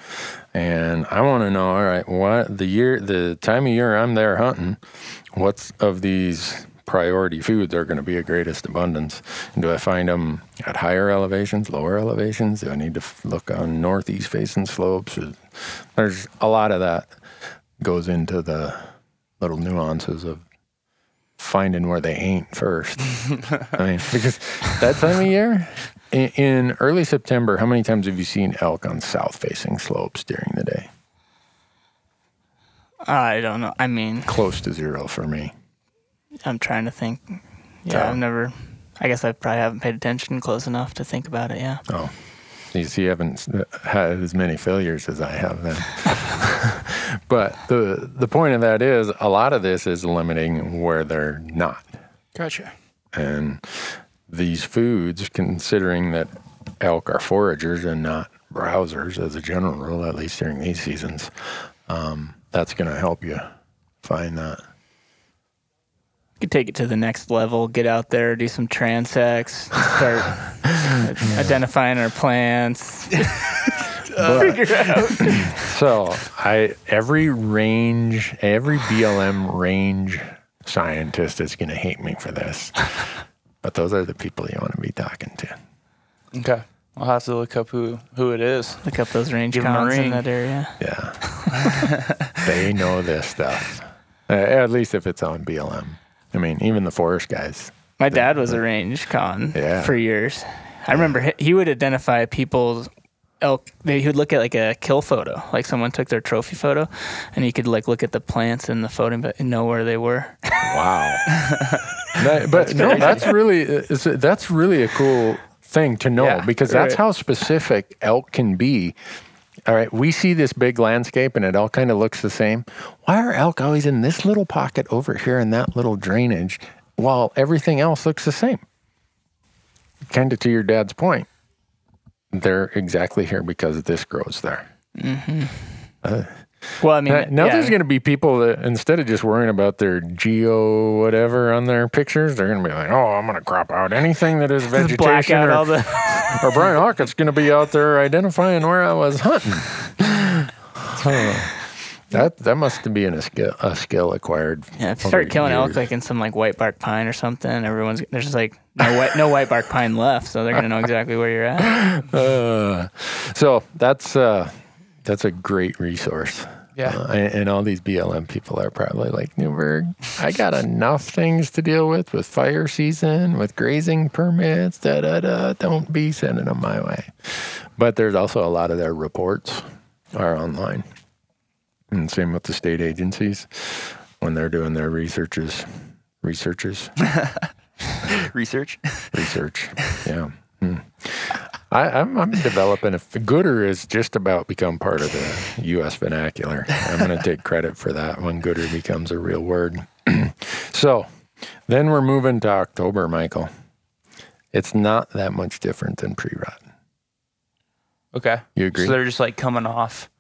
And I want to know, all right, what the time of year I'm there hunting, what's of these priority foods are going to be of greatest abundance? And do I find them at higher elevations, lower elevations? Do I need to look on northeast facing slopes? There's a lot of that goes into the little nuances of finding where they ain't first. I mean, because that time of year, in early September, how many times have you seen elk on south-facing slopes during the day? I don't know. I mean, Close to zero for me. I'm trying to think. Yeah, So- I guess I probably haven't paid attention close enough to think about it. Yeah. Oh, you see, you haven't had as many failures as I have then. But the point of that is, a lot of this is limiting where they're not. Gotcha. And these foods, considering that elk are foragers and not browsers as a general rule, at least during these seasons, that's going to help you find that. Could take it to the next level, get out there, do some transects, start identifying our plants. Figure out. So every BLM range scientist is going to hate me for this, but those are the people you want to be talking to. Okay. I'll have to look up who it is. Look up those range Give 'em a cons in ring. that area. Yeah, they know this stuff. At least if it's on BLM. I mean, even the forest guys. My dad was a range con Yeah. for years. I remember he would identify people's elk. He would look at like a kill photo, like someone took their trophy photo, and he could like look at the plants in the photo and know where they were. Wow. That's really a cool thing to know, Yeah, because that's right. how specific elk can be. All right, we see this big landscape and it all kind of looks the same. Why are elk always in this little pocket over here in that little drainage while everything else looks the same? Kind of to your dad's point. They're exactly here because this grows there. Mm-hmm. Well, I mean, Now yeah, there's going to be people that instead of just worrying about their geo whatever on their pictures, they're going to be like, oh, I'm going to crop out anything that is just black vegetation. out all the. Or Brian Hawkett's going to be out there identifying where I was hunting. That must be a skill acquired. Yeah, if you over start killing elk years. like in some like white bark pine or something, there's just like no white bark pine left, so they're gonna know exactly where you're at. So that's a great resource. Yeah. And all these BLM people are probably like, Newberg, I got enough things to deal with fire season, with grazing permits, don't be sending them my way. But there's also a lot of their reports are online. And same with the state agencies. when they're doing their researches. Research. Yeah. I'm developing Gooder has just about become part of the U.S. vernacular. I'm going to take credit for that when Gooder becomes a real word. So then we're moving to October, Michael. It's not that much different than pre-rut. Okay. You agree? So they're just like coming off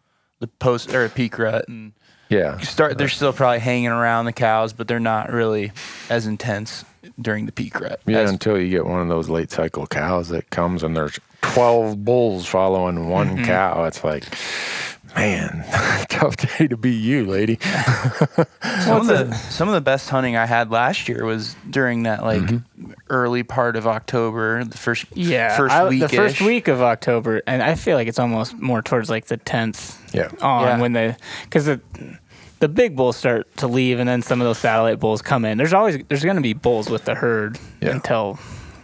the post or peak rut and Yeah. they're still probably hanging around the cows, but they're not really as intense during the peak rut. Yeah, until you get one of those late cycle cows that comes and there's 12 bulls following one cow. It's like, man, tough day to be you, lady. Some of the best hunting I had last year was during that early part of October, the first week. The first week of October, and I feel like it's almost more towards like the 10th when because the big bulls start to leave, and then some of those satellite bulls come in. There's going to be bulls with the herd until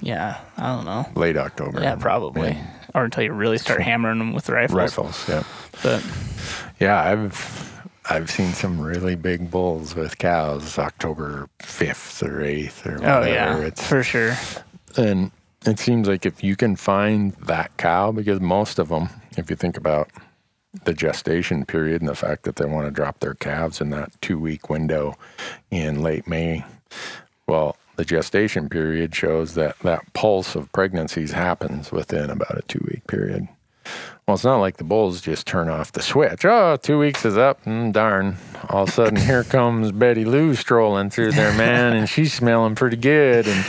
I don't know, late October. Yeah, probably, or until you really start hammering them with rifles. Yeah. But yeah, I've seen some really big bulls with cows October 5th or 8th or whatever. Oh yeah, it's for sure. And it seems like if you can find that cow, because most of them, if you think about the gestation period and the fact that they want to drop their calves in that 2-week window in late May, well, the gestation period shows that pulse of pregnancies happens within about a 2-week period. Well, it's not like the bulls just turn off the switch. Oh, 2 weeks is up. Darn. All of a sudden, here comes Betty Lou strolling through there, man, and she's smelling pretty good. And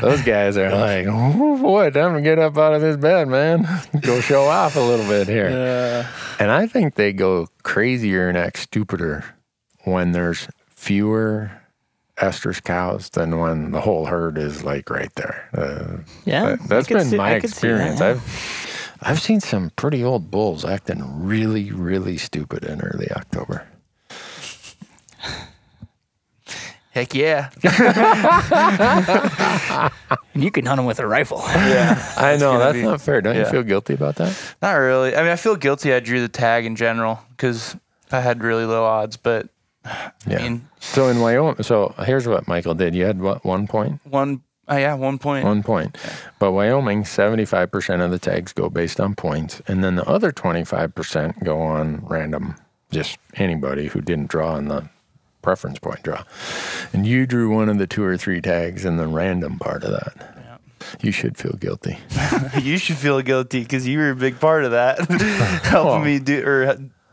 those guys are like, oh, boy, time to get up out of this bed, man. Go show off a little bit here. Yeah. And I think they go crazier and act stupider when there's fewer estrus cows than when the whole herd is like right there. That's been my experience. I've seen some pretty old bulls acting really, really stupid in early October. Heck yeah. And you can hunt them with a rifle. Yeah. I know, that's not fair. Don't you feel guilty about that? Not really. I mean, I feel guilty I drew the tag in general because I had really low odds, but I mean. So in Wyoming, here's what Michael did. You had what, 1 point? 1 point. 1 point. Yeah. But Wyoming, 75% of the tags go based on points. And then the other 25% go on random, just anybody who didn't draw on the preference point draw. And you drew one of the 2 or 3 tags in the random part of that. Yeah. You should feel guilty. You should feel guilty because you were a big part of that. Helping me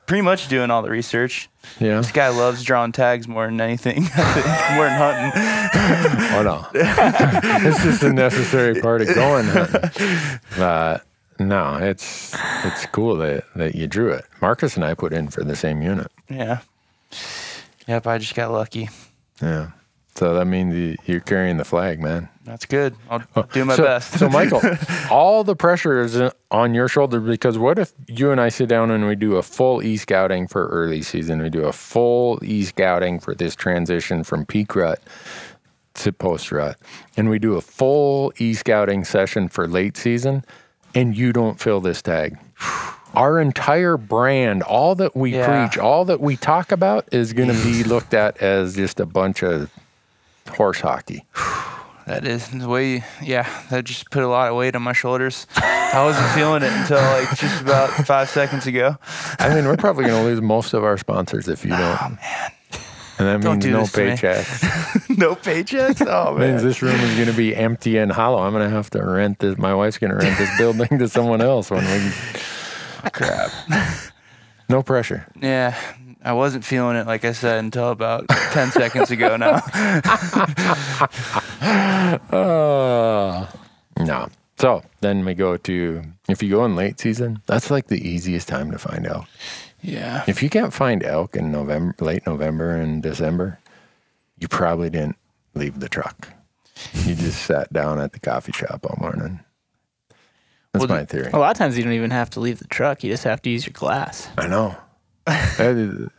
pretty much doing all the research. Yeah. This guy loves drawing tags more than anything. More than hunting. Oh, no. It's just a necessary part of going hunting. No, it's cool that you drew it. Marcus and I put in for the same unit. Yeah. Yep, I just got lucky. Yeah. So that means you're carrying the flag, man. That's good. I'll do my best. So, Michael, all the pressure is on your shoulder because what if you and I sit down and we do a full e-scouting for early season? We do a full e-scouting for this transition from peak rut to post rut. And we do a full e-scouting session for late season and you don't fill this tag. Our entire brand, all that we preach, all that we talk about is going to be looked at as just a bunch of horse hockey. That is the way, that just put a lot of weight on my shoulders. I wasn't feeling it until like just about 5 seconds ago. I mean, we're probably going to lose most of our sponsors if you don't. Oh, man. And that means no paychecks. No paychecks? Oh, man. That means this room is going to be empty and hollow. I'm going to have to rent this. My wife's going to rent this building to someone else when we... Crap. No pressure. Yeah. I wasn't feeling it, like I said, until about 10 seconds ago now. No. So then we go to, if you go in late season, that's like the easiest time to find elk. Yeah. If you can't find elk in late November and December, you probably didn't leave the truck. You just sat down at the coffee shop all morning. That's my theory. A lot of times you don't even have to leave the truck. You just have to use your glass. I know.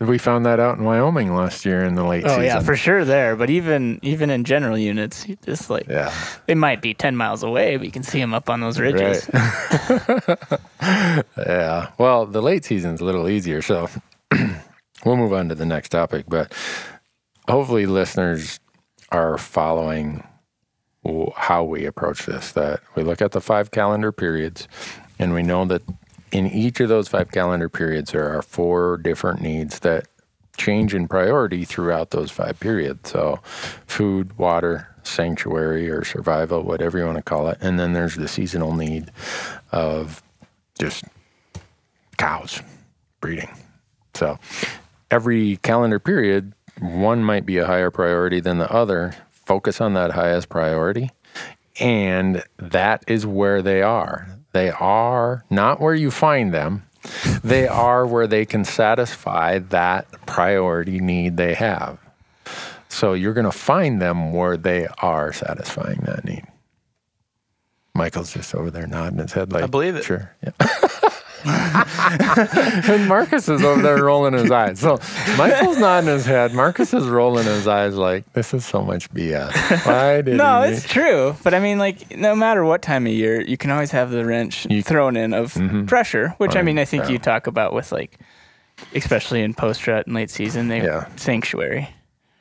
We found that out in Wyoming last year in the late season. Oh, yeah, for sure there. But even in general units, you just they might be 10 miles away, but you can see them up on those ridges. Right. Yeah. Well, the late season's a little easier, so we'll move on to the next topic. But hopefully listeners are following how we approach this, that we look at the 5 calendar periods, and we know that in each of those 5 calendar periods, there are 4 different needs that change in priority throughout those 5 periods. So food, water, sanctuary, or survival, whatever you want to call it. And then there's the seasonal need of just cows breeding. So every calendar period, one might be a higher priority than the other. Focus on that highest priority. And that is where they are. They are not where you find them. They are where they can satisfy that priority need they have. So you're going to find them where they are satisfying that need. Michael's just over there nodding his head like, I believe it. Sure. Yeah. And Marcus is over there rolling his eyes. So Michael's nodding his head. Marcus is rolling his eyes like, this is so much BS. Why did No, it's true. But I mean, like, no matter what time of year, you can always have the wrench thrown in of pressure, which I mean, I think you talk about with, like, especially in post-rut and late season, sanctuary.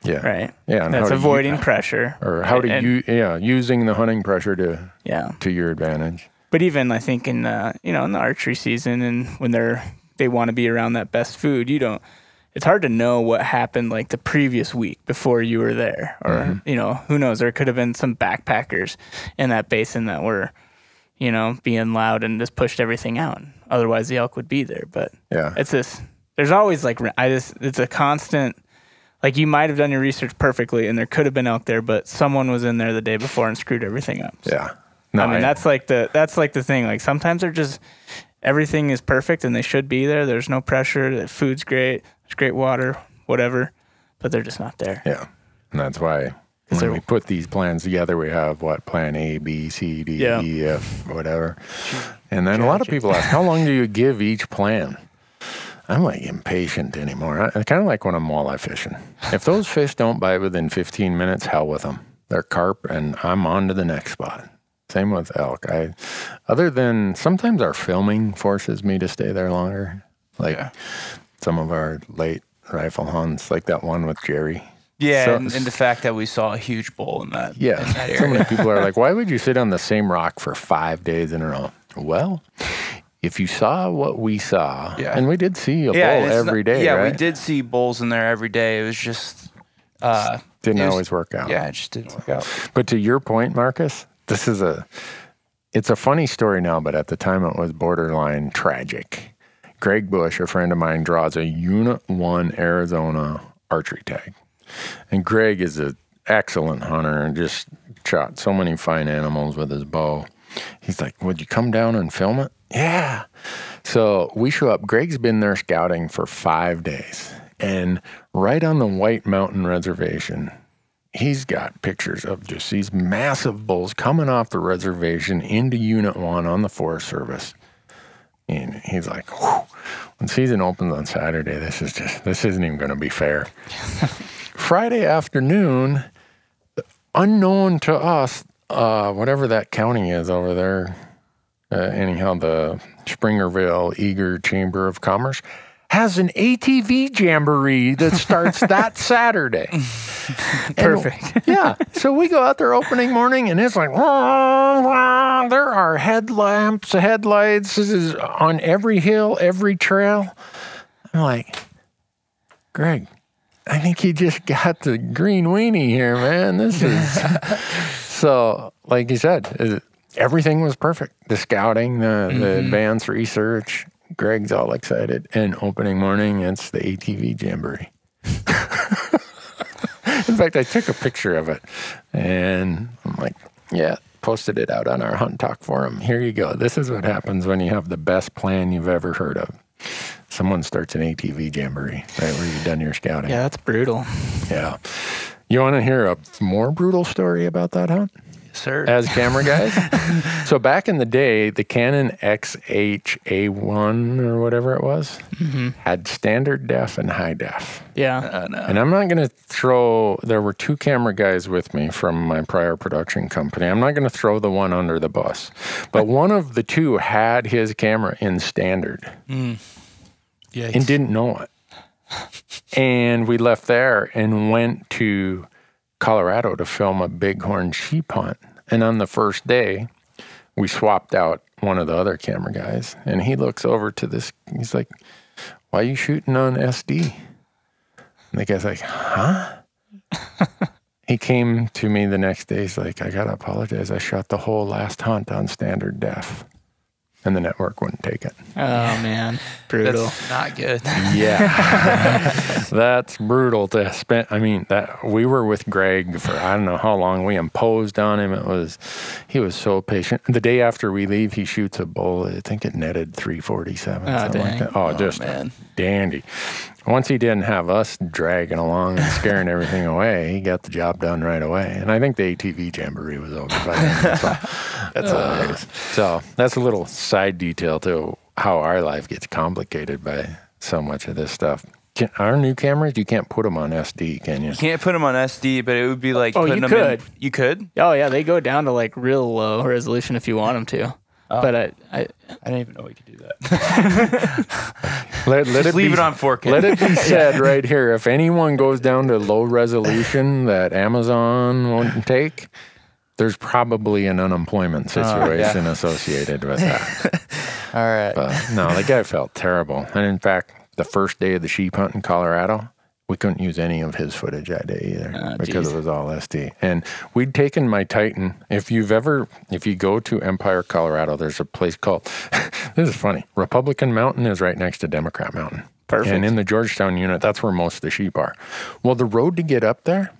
Yeah. Right. Yeah. And that's avoiding pressure. Or how using the hunting pressure to your advantage. But even I think in in the archery season, and when they want to be around that best food, it's hard to know what happened like the previous week before you were there, or who knows? There could have been some backpackers in that basin that were, being loud and just pushed everything out. Otherwise, the elk would be there. But it's this. There's always like it's a constant. Like, you might have done your research perfectly, and there could have been elk there, but someone was in there the day before and screwed everything up. So. Yeah. No, I mean, that's like the thing. Like, sometimes they're just, everything is perfect and they should be there. There's no pressure. The food's great. There's great water, whatever, but they're just not there. Yeah. And that's why when we put these plans together, we have plan A, B, C, D, E, F, whatever. And then a lot of people ask, how long do you give each plan? I'm like impatient anymore. I kind of like when I'm walleye fishing. If those fish don't bite within 15 minutes, hell with them. They're carp, and I'm on to the next spot. Same with elk. Other than sometimes our filming forces me to stay there longer. Like some of our late rifle hunts, like that one with Jerry. Yeah, so, and the fact that we saw a huge bull in that. Yeah, in that area. So many people are like, why would you sit on the same rock for 5 days in a row? Well, if you saw what we saw, and we did see a bull every day, yeah, right? we did see bulls in there every day. It was just... didn't always work out. Yeah, it just didn't work out. But to your point, Marcus, it's a funny story now, but at the time it was borderline tragic. Greg Bush, a friend of mine, draws a Unit 1 Arizona archery tag. And Greg is an excellent hunter and just shot so many fine animals with his bow. He's like, would you come down and film it? Yeah. So we show up. Greg's been there scouting for 5 days. And right on the White Mountain Reservation, he's got pictures of just these massive bulls coming off the reservation into Unit 1 on the Forest Service. And he's like, whew, when season opens on Saturday, this isn't even going to be fair. Friday afternoon, unknown to us, whatever that county is over there, anyhow, the Springerville Eager Chamber of Commerce has an ATV jamboree that starts that Saturday. Perfect. Yeah. So we go out there opening morning, and it's like, wah, wah, there are headlights on every hill, every trail. I'm like, Greg, I think you just got the green weenie here, man. This is... So, like you said, everything was perfect. The scouting, the advanced research. Greg's all excited. And opening morning, it's the ATV jamboree. In fact, I took a picture of it. And I'm like, posted it out on our Hunt Talk forum. Here you go. This is what happens when you have the best plan you've ever heard of. Someone starts an ATV jamboree right where you've done your scouting. Yeah, that's brutal. Yeah. You want to hear a more brutal story about that hunt? Sir. As camera guys? So back in the day, the Canon XH-A1 or whatever it was had standard def and high def. Yeah. No. And I'm not going to there were 2 camera guys with me from my prior production company. I'm not going to throw the one under the bus. But one of the 2 had his camera in standard and didn't know it. And we left there and went to Colorado to film a bighorn sheep hunt. And on the first day, we swapped out one of the other camera guys. And he looks over to this. He's like, "Why are you shooting on SD?" And the guy's like, "Huh?" He came to me the next day. He's like, "I got to apologize. I shot the whole last hunt on standard def." And the network wouldn't take it. Oh, man. Brutal. That's not good. Yeah. That's brutal to spend. I mean, that we were with Greg for I don't know how long. We imposed on him. He was so patient. The day after we leave, he shoots a bull. I think it netted 347. Something like that. Oh, just man. Dandy. Once he didn't have us dragging along and scaring everything away, he got the job done right away. And I think the ATV jamboree was over by then. So that's hilarious. So that's a little side detail to how our life gets complicated by so much of this stuff. Our new cameras, you can't put them on SD, can you? You can't put them on SD, but it would be like you could. You could? Oh, yeah. They go down to like real low resolution if you want them to. Oh. But I didn't even know we could do that. Let Just leave it on 4K. Let it be said right here, if anyone goes down to low resolution that Amazon won't take, there's probably an unemployment situation associated with that. All right. But no, the guy felt terrible. And in fact, the first day of the sheep hunt in Colorado, we couldn't use any of his footage that day either because it was all SD. And we'd taken my Titan. If you go to Empire, Colorado, there's a place called, this is funny, Republican Mountain is right next to Democrat Mountain. Perfect. And in the Georgetown unit, that's where most of the sheep are. Well, the road to get up there,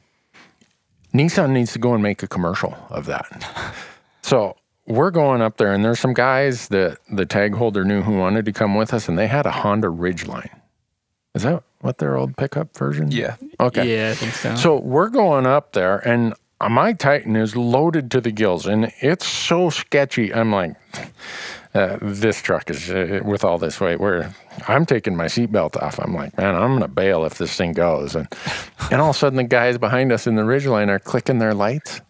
Nissan needs to go and make a commercial of that. So we're going up there, and there's some guys that the tag holder knew who wanted to come with us, and they had a Honda Ridgeline. Is that what their old pickup version? Yeah. Okay. Yeah, I think so. So we're going up there, and my Titan is loaded to the gills, and it's so sketchy. I'm like, this truck is with all this weight. I'm taking my seatbelt off. I'm like, man, I'm gonna bail if this thing goes. And all of a sudden, the guys behind us in the Ridgeline are clicking their lights.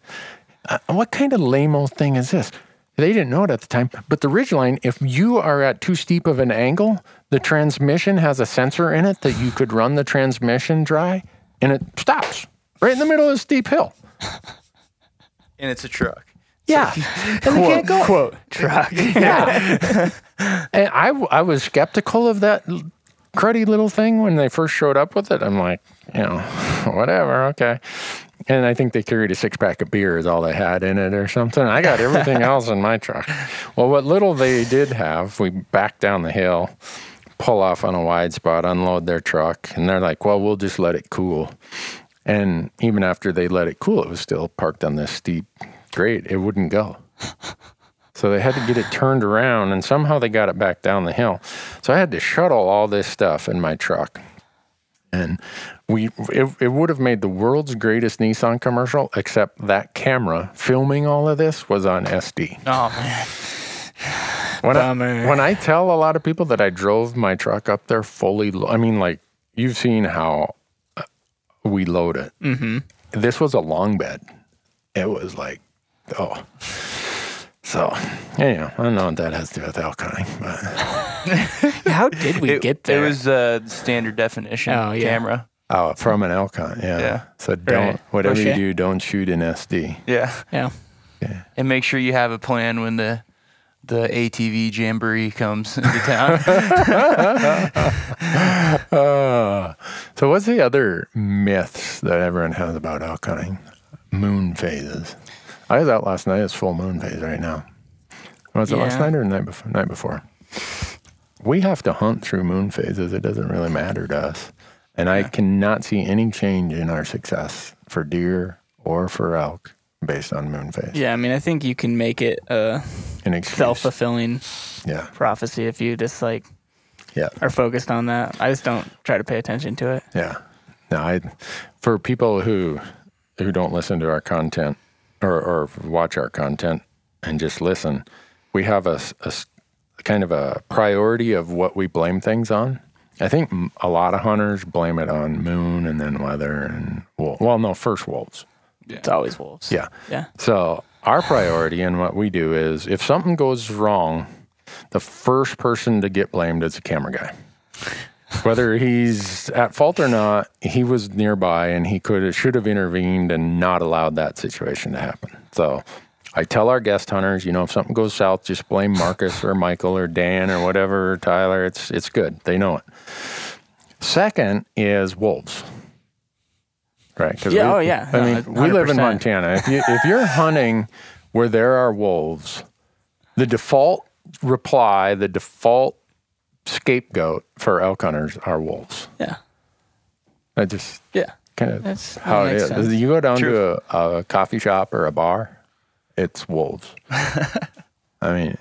What kind of lame-o thing is this? They didn't know it at the time, but the Ridgeline, if you are at too steep of an angle, the transmission has a sensor in it that you could run the transmission dry, and it stops right in the middle of a steep hill. And it's a truck. Yeah, and they can't go. Quote, truck. Yeah. And I was skeptical of that cruddy little thing when they first showed up with it. I'm like, whatever, okay. And I think they carried a 6-pack of beer is all they had in it or something. I got everything else in my truck. Well, what little they did have, we backed down the hill, pull off on a wide spot, unload their truck, and they're like, well, we'll just let it cool. And even after they let it cool, it was still parked on this steep grade. It wouldn't go. So they had to get it turned around, and somehow they got it back down the hill. So I had to shuttle all this stuff in my truck. And it would have made the world's greatest Nissan commercial, except that camera filming all of this was on SD. Oh, man. When I tell a lot of people that I drove my truck up there fully, I mean, like, you've seen how we load it. Mm-hmm. This was a long bed. It was like, So, anyhow, I don't know what that has to do with elk hunting, but... How did we get there? It was the standard definition camera. Oh, from an elk hunt, yeah. So whatever you do, don't shoot in SD. Yeah. And make sure you have a plan when the ATV jamboree comes into town. So what's the other myths that everyone has about elk hunting? Moon phases. I was out last night. It's full moon phase right now. Was it last night or the night before? We have to hunt through moon phases. It doesn't really matter to us. And I cannot see any change in our success for deer or for elk based on moon phase. Yeah, I mean, I think you can make it an self-fulfilling prophecy if you just are focused on that. I just don't try to pay attention to it. Yeah. No, for people who don't listen to our content or watch our content and just listen, we have a kind of a priority of what we blame things on. I think a lot of hunters blame it on moon and then weather and first wolves. Yeah. It's always wolves. Yeah. Yeah. So our priority and what we do is if something goes wrong, the first person to get blamed is the camera guy. Whether he's at fault or not, he was nearby and he should have intervened and not allowed that situation to happen. So I tell our guest hunters, if something goes south, just blame Marcus or Michael or Dan or whatever, or Tyler. It's good. They know it. Second is wolves. Right? We live in Montana. If you're hunting where there are wolves, the default reply, the default scapegoat for elk hunters are wolves. Yeah. Kind of that's how it is. Sense. You go down to a coffee shop or a bar, it's wolves. I mean,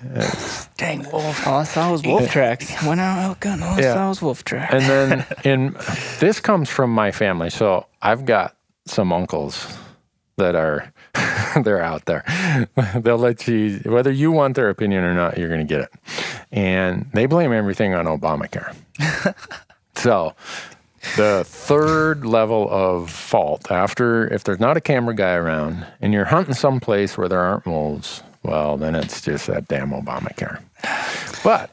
dang wolf! All I saw was wolf tracks. Went out elk hunting. All I saw was wolf tracks. And then, this comes from my family. So I've got some uncles that are they're out there. They'll let you, whether you want their opinion or not, you're going to get it. And they blame everything on Obamacare. So the third level of fault, if there's not a camera guy around and you're hunting someplace where there aren't wolves, well, then it's just that damn Obamacare. But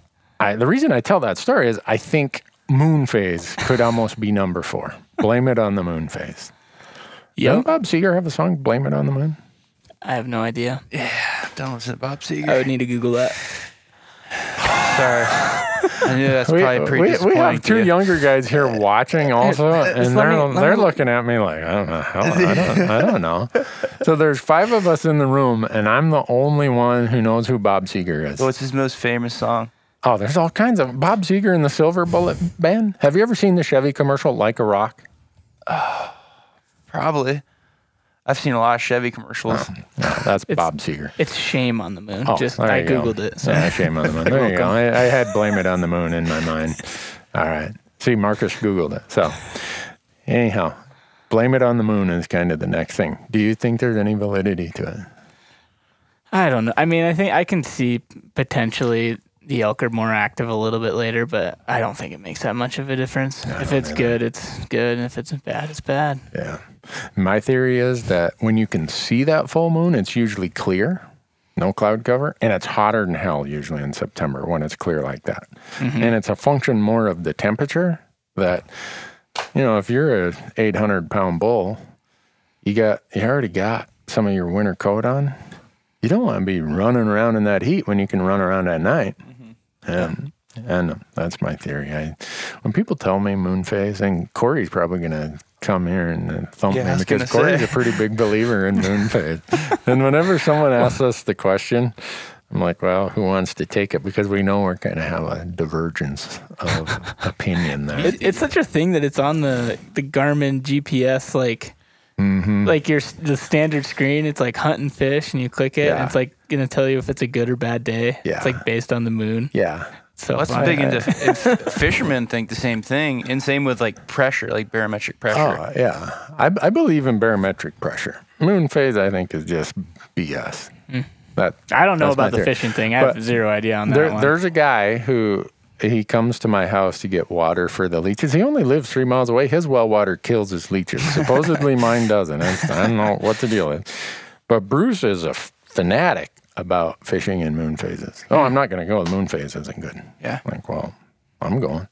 the reason I tell that story is I think moon phase could almost be number 4. Blame it on the moon phase. Doesn't Bob Seger have a song, Blame It on the Moon? I have no idea. Yeah, don't listen to Bob Seger. I would need to Google that. Sorry. I knew that's probably pretty disappointing. We have 2 younger guys here watching also, and they're looking at me like, I don't know. I don't know. So there's 5 of us in the room, and I'm the only one who knows who Bob Seger is. What's his most famous song? Oh, there's all kinds of Bob Seger and the Silver Bullet Band. Have you ever seen the Chevy commercial, Like a Rock? Probably. I've seen a lot of Chevy commercials. No, that's Bob Seger. It's Shame on the Moon. Oh, I Googled it. So. Yeah, Shame on the Moon. There you go. I had Blame It on the Moon in my mind. All right. See, Marcus Googled it. So anyhow, Blame It on the Moon is kind of the next thing. Do you think there's any validity to it? I don't know. I mean, I think I can see potentially the elk are more active a little bit later, but I don't think it makes that much of a difference. If it's good, it's good. And if it's bad, it's bad. Yeah. My theory is that when you can see that full moon, it's usually clear, no cloud cover, and it's hotter than hell usually in September when it's clear like that. Mm-hmm. And it's a function more of the temperature that, if you're a 800-pound bull, you already got some of your winter coat on. You don't want to be running around in that heat when you can run around at night. And that's my theory. When people tell me moon phase, and Corey's probably going to come here and thump me because Corey's a pretty big believer in moon phase. And whenever someone asks us the question, I'm like, well, who wants to take it? Because we know we're going to have a divergence of opinion there. It's such a thing that it's on the Garmin GPS, like the standard screen. It's like hunt and fish, and you click it, and it's like going to tell you if it's a good or bad day. Yeah. It's like based on the moon. Yeah. So that's big into fishermen think the same thing, and same with like pressure, like barometric pressure. Oh yeah, I believe in barometric pressure. Moon phase, I think, is just BS. I don't know about the fishing thing. I have zero idea on that one. There's a guy who he comes to my house to get water for the leeches. He only lives 3 miles away. His well water kills his leeches. Supposedly mine doesn't. I don't know what the deal is. But Bruce is a fanatic about fishing in moon phases. Oh, I'm not going to go. The moon phase isn't good. Yeah. Like, well, I'm going.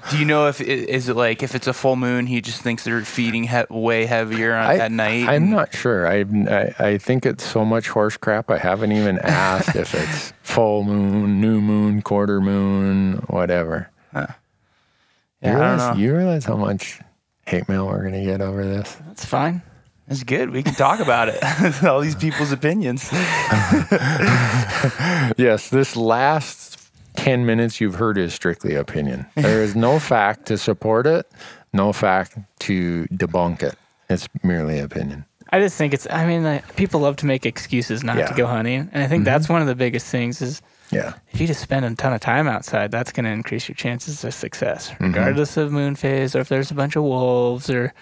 Do you know if it's a full moon, he just thinks they're feeding way heavier at night? I'm not sure. I think it's so much horse crap. I haven't even asked if it's full moon, new moon, quarter moon, whatever. Huh. Yeah, I don't know. You realize how much hate mail we're going to get over this? That's fine. That's good. We can talk about it. All these people's opinions. Yes, this last 10 minutes you've heard is strictly opinion. There is no fact to support it, no fact to debunk it. It's merely opinion. I just think people love to make excuses not to go hunting. And I think that's one of the biggest things is if you just spend a ton of time outside, that's going to increase your chances of success, regardless of moon phase or if there's a bunch of wolves or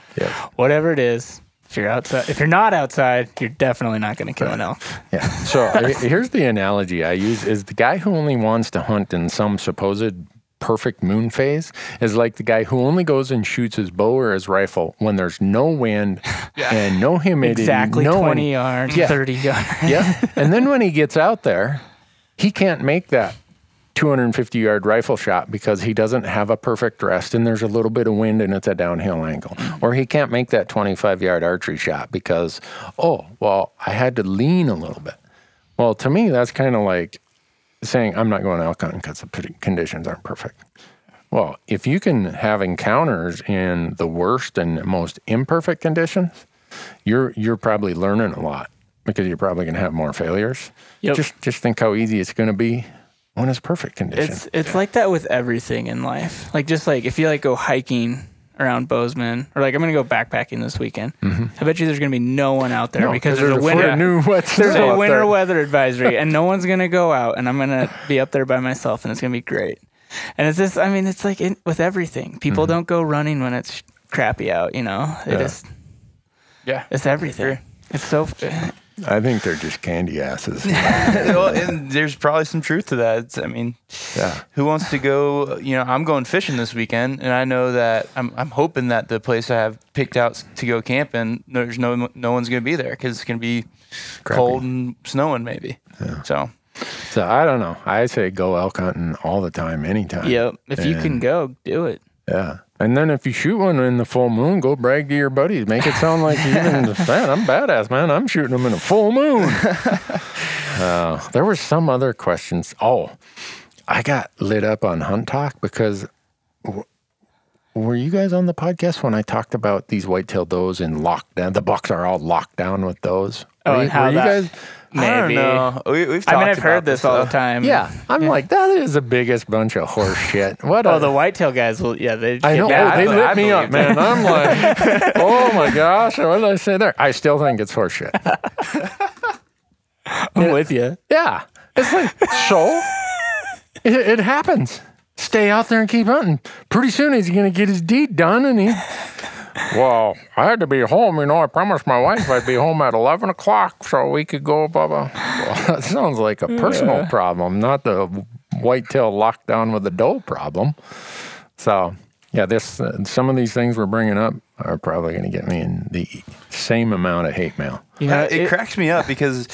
whatever it is. If you're not outside, you're definitely not going to kill an elk. Yeah. So here's the analogy I use is the guy who only wants to hunt in some supposed perfect moon phase is like the guy who only goes and shoots his bow or his rifle when there's no wind and no humidity. Exactly 20 yards, 30 yards. Yeah. And then when he gets out there, he can't make that 250-yard rifle shot because he doesn't have a perfect rest and there's a little bit of wind and it's a downhill angle. Or he can't make that 25-yard archery shot because, I had to lean a little bit. Well, to me, that's kind of like saying, I'm not going elk hunting because the conditions aren't perfect. Well, if you can have encounters in the worst and most imperfect conditions, you're probably learning a lot because you're probably going to have more failures. Yep. Just think how easy it's going to be when it's perfect conditions. It's like that with everything in life. Like just like if you like go hiking around Bozeman, or like I'm going to go backpacking this weekend. I bet you there's going to be no one out there because there's a winter weather advisory, and no one's going to go out, and I'm going to be up there by myself, and it's going to be great. And it's just, I mean, it's like with everything. People don't go running when it's crappy out, you know. It's everything. It's so. I think they're just candy asses. Well, and there's probably some truth to that. Who wants to go? You know, I'm going fishing this weekend, and I know that I'm hoping that the place I have picked out to go camping, there's no one's going to be there because it's going to be cold and snowing maybe. Yeah. So I don't know. I say go elk hunting all the time, anytime. Yep. If you can go, do it. Yeah. And then if you shoot one in the full moon, go brag to your buddies. Make it sound like man, I'm badass, man. I'm shooting them in a full moon. There were some other questions. I got lit up on Hunt Talk because were you guys on the podcast when I talked about these whitetail does in lockdown? The bucks are all locked down with those. And how you guys... Maybe. I don't know. We've talked I've heard this all the time. Yeah. I'm like, that is the biggest bunch of horse shit. The whitetail guys will, they I know. They lit me up, man. I'm like, oh my gosh. What did I say there? I still think it's horse shit. I'm with you. Yeah. It's like, so? It happens. Stay out there and keep hunting. Pretty soon he's going to get his deed done and I had to be home, I promised my wife I'd be home at 11 o'clock so we could go, blah, blah. Well, that sounds like a personal problem, not the whitetail lockdown with the doe problem. So, some of these things we're bringing up are probably going to get me in the same amount of hate mail. It cracks me up because,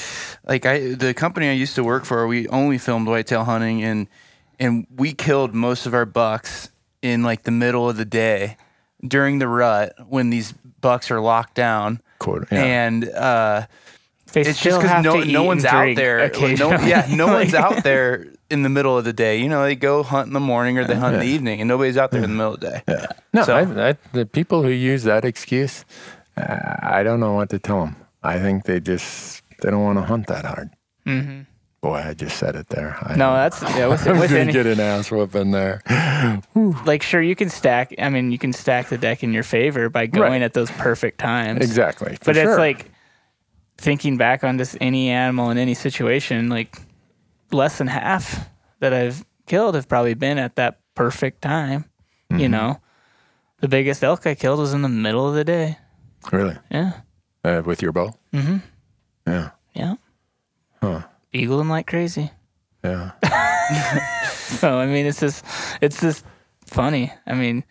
the company I used to work for, we only filmed whitetail hunting, and we killed most of our bucks in, the middle of the day. During the rut, when these bucks are locked down, and it's just because no one's out there. No one's out there in the middle of the day. They go hunt in the morning or they hunt in the evening, and nobody's out there in the middle of the day. Yeah. No, the people who use that excuse, I don't know what to tell them. I think they don't want to hunt that hard. Mm-hmm. Boy, I just said it there. With any, get an ass whooping there. Sure, you can stack. I mean, you can stack the deck in your favor by going at those perfect times. Exactly. But it's like thinking back on just any animal in any situation. Less than half that I've killed have probably been at that perfect time. Mm-hmm. The biggest elk I killed was in the middle of the day. Really? Yeah. With your bow? Mm-hmm. Yeah. Yeah. Huh. Eagling like crazy. Yeah. So, I mean, it's just funny. I mean,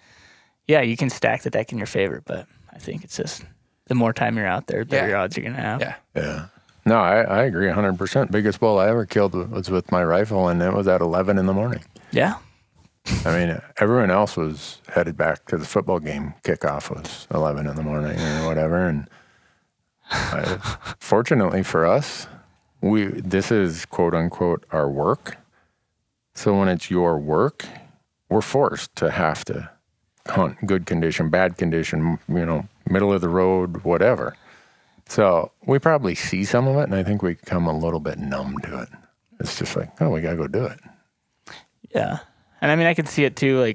you can stack the deck in your favor, but I think it's just the more time you're out there, the better odds you're going to have. Yeah. Yeah. No, I agree 100%. Biggest bull I ever killed was with my rifle, and it was at 11 in the morning. Yeah. I mean, everyone else was headed back to the football game. Kickoff was 11 in the morning or whatever. And fortunately for us, this is quote unquote our work. So when it's your work, we're forced to have to hunt good condition, bad condition, middle of the road, whatever. So we probably see some of it, and I think we become a little bit numb to it. It's just like, we got to go do it. Yeah. And I mean, I can see it too.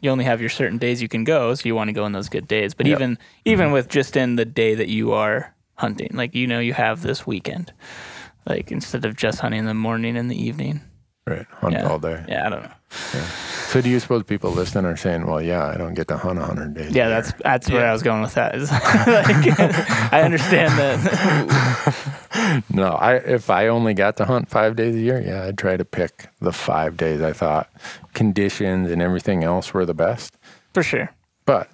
You only have your certain days you can go, so you want to go in those good days. But even with just in the day that you are hunting, you have this weekend. Instead of just hunting in the morning and the evening. Right. Hunt all day. Yeah, I don't know. Yeah. So do you suppose people listening are saying, I don't get to hunt 100 days? Yeah, that's where I was going with that. I understand that. No, if I only got to hunt 5 days a year, I'd try to pick the 5 days I thought conditions and everything else were the best. For sure. But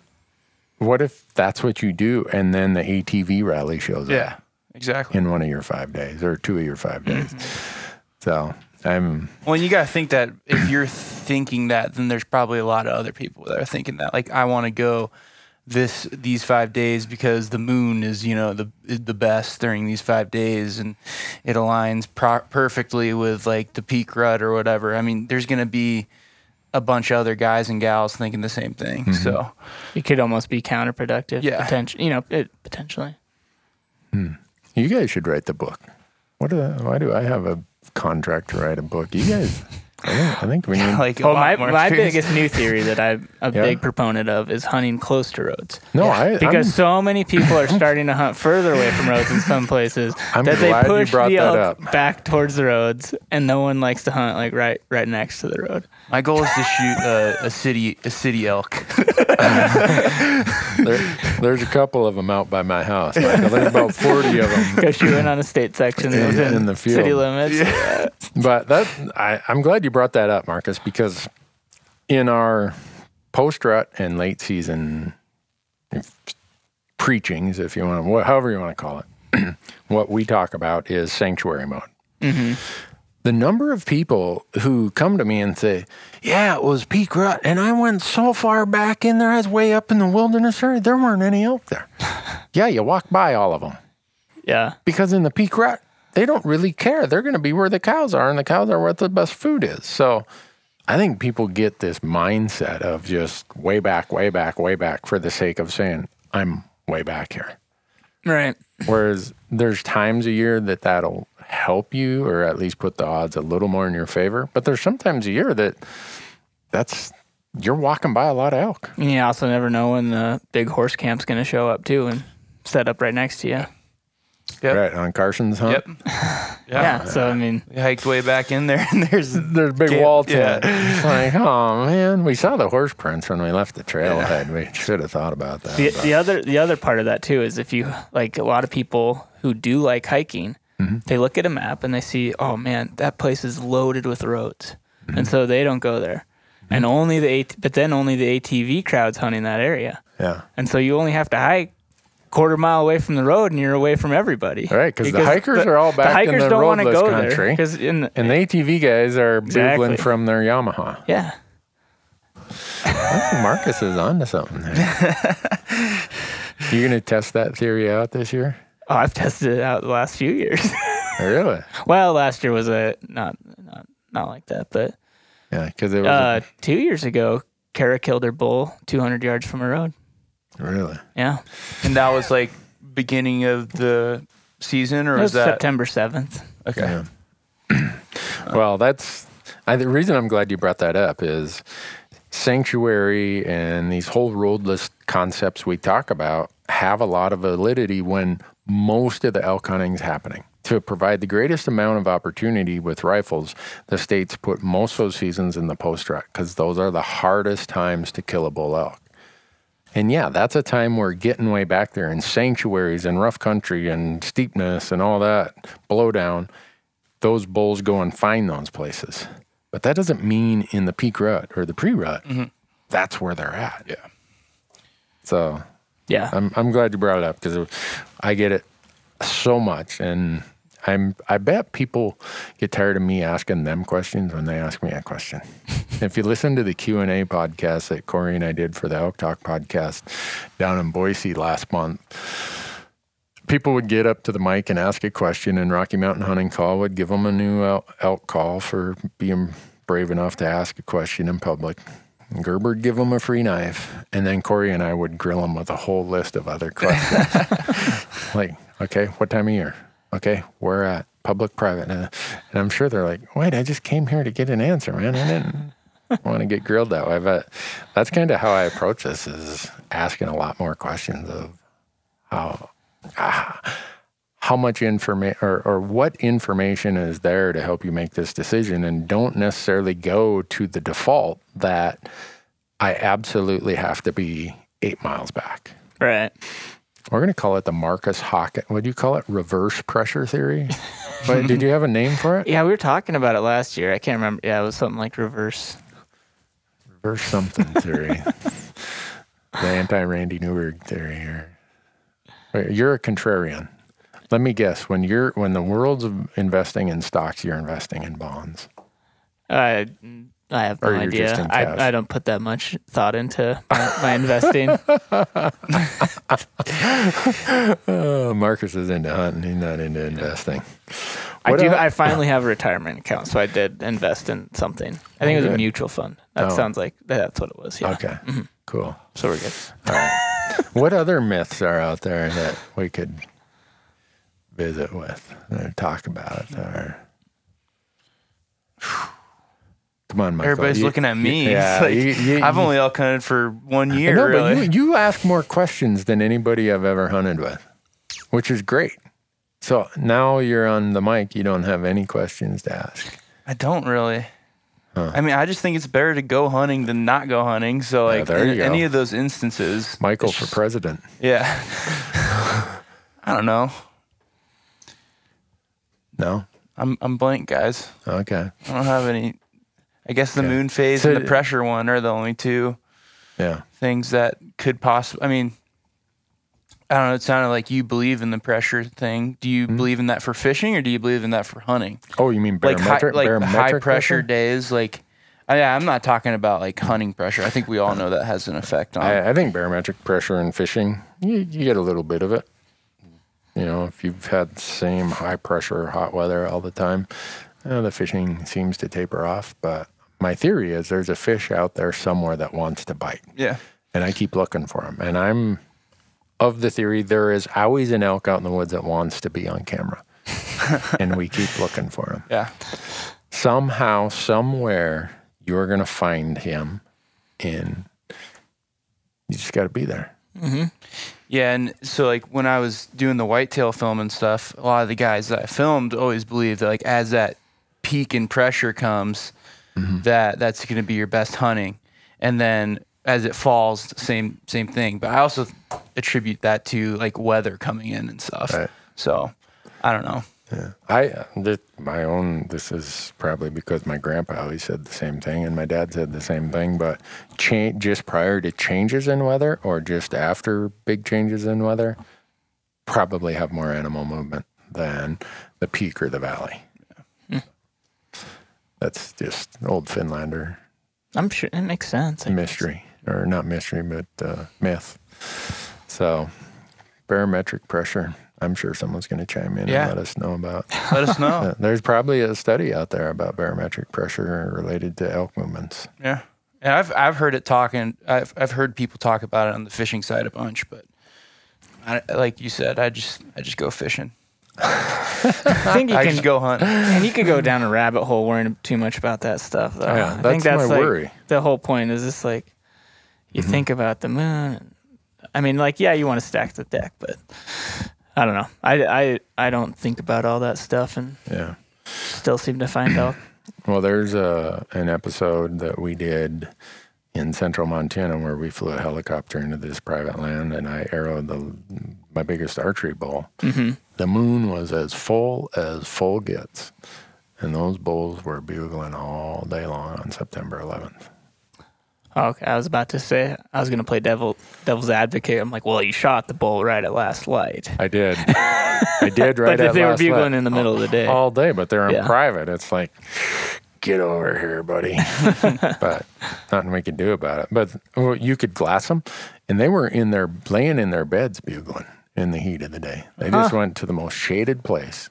what if that's what you do and then the ATV rally shows up? Yeah. Exactly. In one of your 5 days or 2 of your 5 days. Mm-hmm. So, Well, you got to think that if you're thinking that, then there's probably a lot of other people that are thinking that. Like, I want to go these 5 days because the moon is, the best during these 5 days, and it aligns perfectly with like the peak rut or whatever. I mean, there's going to be a bunch of other guys and gals thinking the same thing. Mm-hmm. So it could almost be counterproductive. Yeah. Potentially. You guys should write the book. Why do I have a contract to write a book? You guys, I think we need. like, my biggest new theory that I'm a big proponent of is hunting close to roads. No, because so many people are starting to hunt further away from roads in some places I'm that they glad you push brought the that elk up. back towards the roads, and no one likes to hunt like right next to the road. My goal is to shoot a city elk. There's a couple of them out by my house. There's about 40 of them. Go shooting on a state section in the field. city limits. Yeah. But I'm glad you brought that up, Marcus, because in our post-rut and late season preachings, if you want, however you want to call it, what we talk about is sanctuary mode. Mm-hmm. The number of people who come to me and say, yeah, it was peak rut, and I went so far back in there, I was way up in the wilderness area, there weren't any elk there. Yeah, you walk by all of them. Yeah. Because in the peak rut, they don't really care. They're going to be where the cows are, and the cows are where the best food is. So I think people get this mindset of just way back for the sake of saying, I'm way back here. Right. Whereas there's times a year that'll help you, or at least put the odds a little more in your favor. But there's sometimes a year that's you're walking by a lot of elk. And you also never know when the big horse camp's going to show up too and set up right next to you. Yep. Right, on Carson's hunt. Yep. Yeah. So, I mean, We hiked way back in there, and there's big camp. wall tent. Yeah. It's like, oh man, we saw the horse prints when we left the trailhead. We should have thought about that. the other part of that too is if you like a lot of people who do like hiking, they look at a map and they see, oh man, that place is loaded with roads, and so they don't go there, and only the ATV crowd's hunting that area, Yeah. and so you only have to hike quarter mile away from the road and you're away from everybody. Right, because the hikers are all back in the don't wanna roadless go country. There, and the ATV guys are Exactly. bugling from their Yamaha. yeah. I think Marcus is on to something there. You going to test that theory out this year? Oh, I've tested it out the last few years. Really? Well, last year was not like that, but Yeah, because it was 2 years ago, Kara killed her bull 200 yards from a road. really. Yeah. And that was like beginning of the season, or It was was that September 7th. Okay. Yeah. Well, the reason I'm glad you brought that up is sanctuary and these whole roadless concepts we talk about have a lot of validity when most of the elk hunting is happening. To provide the greatest amount of opportunity with rifles, the states put most of those seasons in the post-rut because those are the hardest times to kill a bull elk. And yeah, that's a time where getting way back there in sanctuaries and rough country and steepness and all that blowdown, those bulls go and find those places. But that doesn't mean in the peak rut or the pre-rut, that's where they're at. Yeah. So Yeah. I'm glad you brought it up because I get it so much, and I bet people get tired of me asking them questions when they ask me a question. If you listen to the Q&A podcast that Corey and I did for the Elk Talk podcast down in Boise last month, people would get up to the mic and ask a question, and Rocky Mountain Hunting Call would give them a new elk call for being brave enough to ask a question in public. And Gerber would give them a free knife, and then Corey and I would grill them with a whole list of other questions. Like, okay, what time of year? Okay, where at? Public, private. And I'm sure they're like, wait, I just came here to get an answer, man. I didn't want to get grilled that way. But that's kind of how I approach this, is asking a lot more questions of how much information or what information is there to help you make this decision, and don't necessarily go to the default that I absolutely have to be 8 miles back. Right. We're going to call it the Marcus Hawkins. What do you call it? Reverse pressure theory? Wait, did you have a name for it? Yeah, we were talking about it last year. I can't remember. Yeah, it was something like reverse something theory. The anti-Randy Newberg theory. Wait, you're a contrarian. Let me guess. When the world's investing in stocks, you're investing in bonds. I have no Or you're idea. just in cash. I don't put that much thought into my investing. Marcus is into hunting. He's not into investing. I finally have a retirement account, so I did invest in something. I think it was a mutual fund. That sounds like that's what it was. Yeah. Okay. Cool. So we're good. All right. What other myths are out there that we could visit with or talk about? Or come on, Michael. Everybody's looking at me. Yeah, It's like, I've only elk hunted for 1 year. No, really. but you ask more questions than anybody I've ever hunted with, which is great. So now you're on the mic. You don't have any questions to ask. I don't really. I mean, I just think it's better to go hunting than not go hunting. So, like, there you in go. any of those instances, Michael for president. yeah. I don't know. No? I'm blank, guys. Okay. I don't have any. I guess the Okay. moon phase So- and the pressure one are the only two Yeah. things that could possibly. I mean, I don't know. It sounded like you believe in the pressure thing. Do you believe in that for fishing, or do you believe in that for hunting? Oh, you mean barometric? Like barometric high pressure days. Like, I'm not talking about like hunting pressure. I think we all know that has an effect on. I think barometric pressure in fishing, you get a little bit of it. You know, if you've had the same high pressure, hot weather all the time, the fishing seems to taper off. But my theory is there's a fish out there somewhere that wants to bite. Yeah. And I keep looking for him. And I'm of the theory there is always an elk out in the woods that wants to be on camera. And we keep looking for him. Yeah. Somehow, somewhere, you're going to find him. And you just got to be there. Mm-hmm. Yeah, and so like when I was doing the whitetail film and stuff, a lot of the guys that I filmed always believed that like as that peak in pressure comes, that's going to be your best hunting, and then as it falls, same thing. But I also attribute that to like weather coming in and stuff. Right. So I don't know. Yeah, this is probably because my grandpa always said the same thing and my dad said the same thing, but just prior to changes in weather or just after big changes in weather, probably have more animal movement than the peak or the valley. Yeah. That's just old Finlander I'm sure it makes sense. mystery, or not mystery, but myth. So barometric pressure. I'm sure someone's going to chime in Yeah. and let us know about. Let us know. There's probably a study out there about barometric pressure related to elk movements. Yeah, and I've heard it talking. I've heard people talk about it on the fishing side a bunch, but like you said, I just go fishing. I think you I can just go hunt. and you could go down a rabbit hole worrying too much about that stuff. Though. Yeah, I think that's that's my like worry. the whole point is just like you think about the moon. And, I mean, like you want to stack the deck, but I don't know. I don't think about all that stuff and Yeah. still seem to find out. Well, there's an episode that we did in central Montana where we flew a helicopter into this private land and I arrowed my biggest archery bull. Mm-hmm. The moon was as full gets. And those bulls were bugling all day long on September 11th. Okay, I was about to say I was going to play devil's advocate. I'm like, well, you shot the bull right at last light. I did. I did right But at if they were last light. bugling in the middle of the day. All day, but they're in Yeah. private. It's like, get over here, buddy. But nothing we could do about it. But you could glass them, and they were laying in their beds bugling in the heat of the day. They just went to the most shaded place.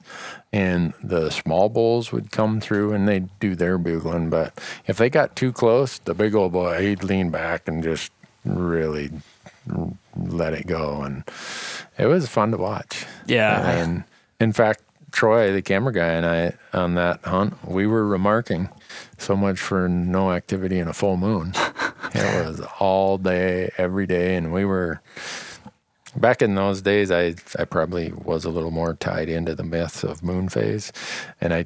And the small bulls would come through and they'd do their bugling. But if they got too close, the big old boy, he'd lean back and just really let it go. And it was fun to watch. Yeah. And in fact, Troy, the camera guy, and I on that hunt, we were remarking so much for no activity in a full moon. It was all day, every day. And we were... Back in those days, I probably was a little more tied into the myths of moon phase. And I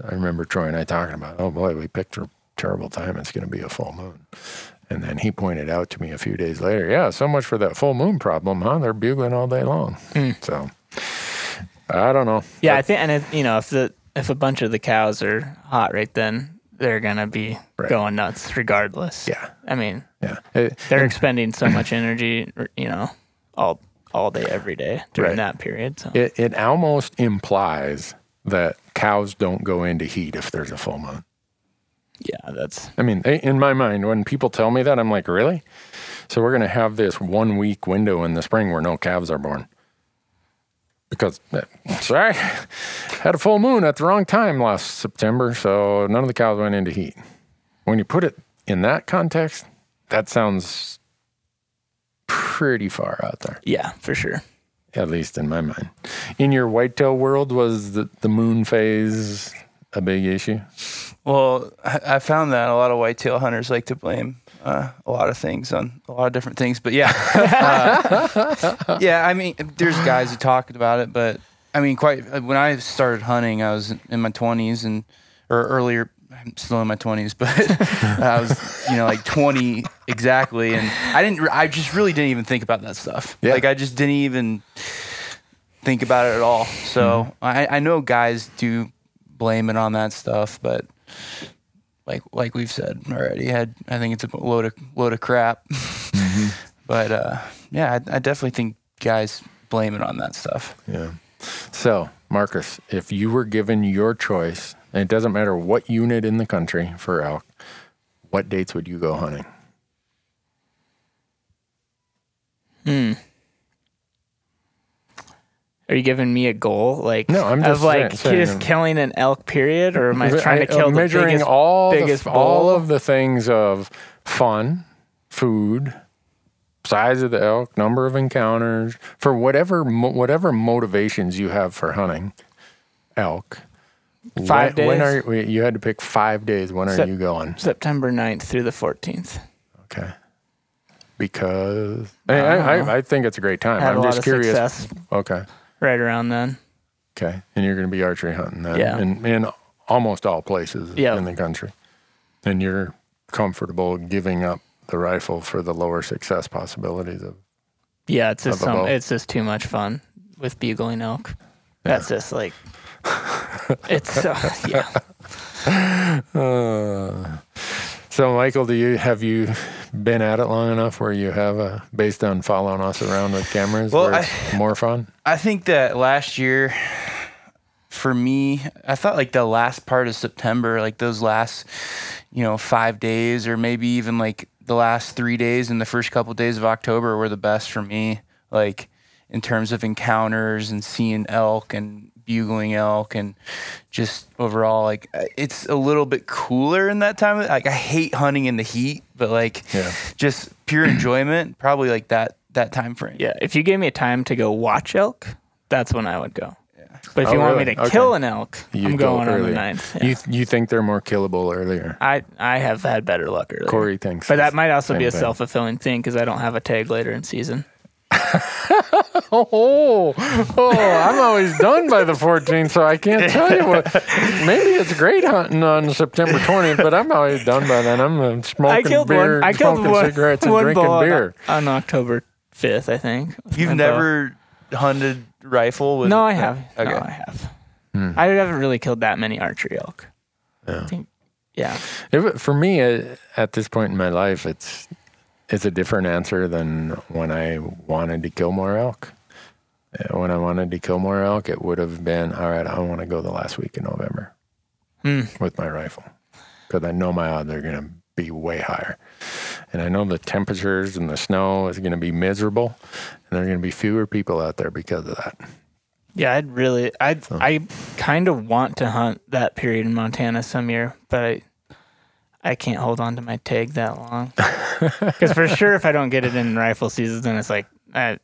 remember Troy and I talking about, oh boy, we picked a terrible time. It's going to be a full moon. And then he pointed out to me a few days later, yeah, so much for that full moon problem, huh? They're bugling all day long. So, I don't know. Yeah, I think, and if a bunch of the cows are hot right then, they're going to be going nuts regardless. Yeah. I mean, Yeah. they're expending so much energy, all all day, every day during Right. that period. So It almost implies that cows don't go into heat if there's a full moon. yeah, that's I mean, in my mind, when people tell me that, I'm like, really? So we're going to have this 1 week window in the spring where no calves are born. Because, sorry, had a full moon at the wrong time last September, so none of the cows went into heat. When you put it in that context, that sounds pretty far out there, yeah, for sure. at least in my mind. In your whitetail world, was the moon phase a big issue? Well, I found that a lot of whitetail hunters like to blame a lot of things on a lot of different things. But yeah, yeah. I mean, there's guys who talked about it, but I mean, when I started hunting, I was in my 20s or earlier. I'm still in my 20s, but I was, like 20 exactly, and I just really didn't even think about that stuff. Yeah. Like I just didn't even think about it at all. So I know guys do blame it on that stuff, but like we've said already, I think it's a load of crap. But yeah, I definitely think guys blame it on that stuff. Yeah. So, Marcus, if you were given your choice, and it doesn't matter what unit in the country for elk, what dates would you go hunting? Are you giving me a goal, like No, I'm just of like saying- just killing an elk period, or am I trying to kill the measuring biggest, all biggest all bull? of the things of fun, food, size of the elk, number of encounters, for whatever motivations you have for hunting elk. 5 days? When are you had to pick 5 days? When are you going? September 9th through the 14th. Okay. Because I think it's a great time. Had I'm a lot just of curious. success Okay. right around then. Okay. And you're going to be archery hunting then Yeah. in almost all places Yeah. in the country. And you're comfortable giving up the rifle for the lower success possibilities of. Yeah, it's just Of a bow. it's just too much fun with bugling elk. That's just like it's yeah. So, Michael, have you been at it long enough where you have based on following us around with cameras, Well, where it's more fun? I think that last year, for me, I thought like the last part of September, like those last, 5 days, or maybe even like the last 3 days and the first couple days of October were the best for me. Like in terms of encounters and seeing elk and bugling elk and just overall, like it's a little bit cooler in that time. Like I hate hunting in the heat, but like just pure enjoyment, probably like that time frame. Yeah, if you gave me a time to go watch elk, that's when I would go. Yeah. But if Oh, you want really? me to Okay. kill an elk, You'd I'm go going on the earlier. 9th. Yeah. You think they're more killable earlier? I have had better luck earlier. Corey thinks. But that might also be a same thing. self-fulfilling thing because I don't have a tag later in season. I'm always done by the 14th, so I can't tell you what. Maybe it's great hunting on September 20th, but I'm always done by then. I'm smoking beer, smoking cigarettes, and one drinking bull beer. on October 5th, I think. with You've my bow. never hunted rifle with? No, I have. Okay. No, I have. I haven't really killed that many archery elk. Yeah. I think, yeah. For me, at this point in my life, it's a different answer than when I wanted to kill more elk. When I wanted to kill more elk, it would have been, all right, I want to go the last week in November with my rifle because I know my odds are going to be way higher. And I know the temperatures and the snow is going to be miserable, and there are going to be fewer people out there because of that. Yeah, I kind of want to hunt that period in Montana some year, but I can't hold on to my tag that long. Because for sure, if I don't get it in rifle season, then it's like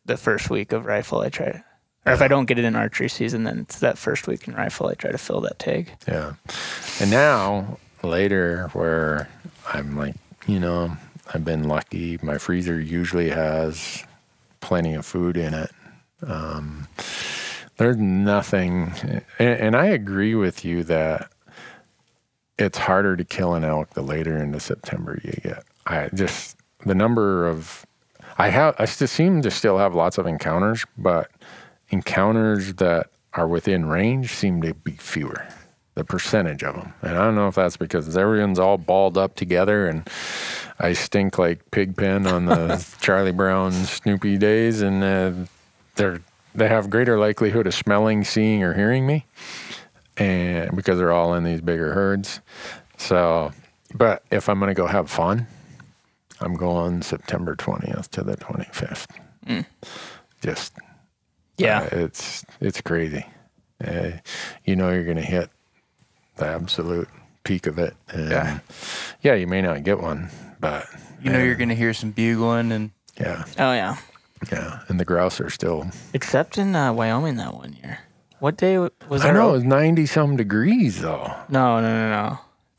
the first week of rifle I try. Or if I don't get it in archery season, then it's that first week in rifle I try to fill that tag. Yeah. And now, later, where I'm like, I've been lucky. My freezer usually has plenty of food in it. There's nothing, and I agree with you that it's harder to kill an elk the later into September you get. I still seem to still have lots of encounters, but encounters that are within range seem to be fewer, the percentage of them. And I don't know if that's because everyone's all balled up together and I stink like Pigpen on the Charlie Brown Snoopy days, and they have greater likelihood of smelling, seeing, or hearing me, and because they're all in these bigger herds. So, but if I'm going to go have fun, I'm going September 20th to the 25th. Just it's crazy. You're going to hit the absolute peak of it. And you may not get one, but you're going to hear some bugling and Oh yeah. Yeah, and the grouse are still. Except in Wyoming that one year. What day was that? I know it was 90-some degrees though. No.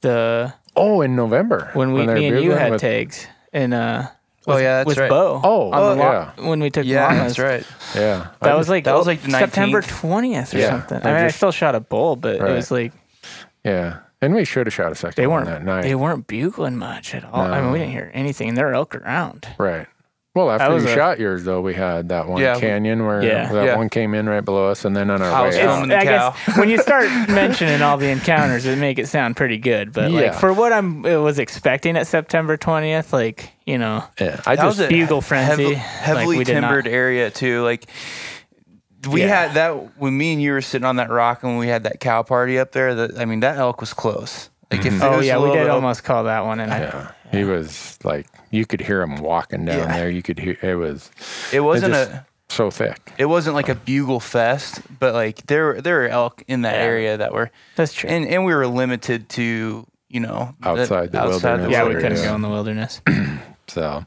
In November when me and you had tags and that's with right. Bo. When we took llamas. That's right. Yeah, that was like the September 20th or something. I still shot a bull, but it was like and we should have shot a second one that night. They weren't bugling much at all. No. I mean, we didn't hear anything. There were elk around. Right. Well, after you shot yours, though, we had that one canyon where that one came in right below us, and then on our way out. I guess when you start mentioning all the encounters, it make it sound pretty good. But like for what I was expecting at September 20th, I just bugle frenzy, heavily timbered area too. Like we had that when me and you were sitting on that rock and we had that cow party up there. That elk was close. Like if we did almost call that one, and he was like. You could hear him walking down there. You could hear it wasn't so thick. It wasn't like a bugle fest, but like there were elk in that area that were. That's true. And we were limited to outside the wilderness. Yeah, we couldn't go in the wilderness. So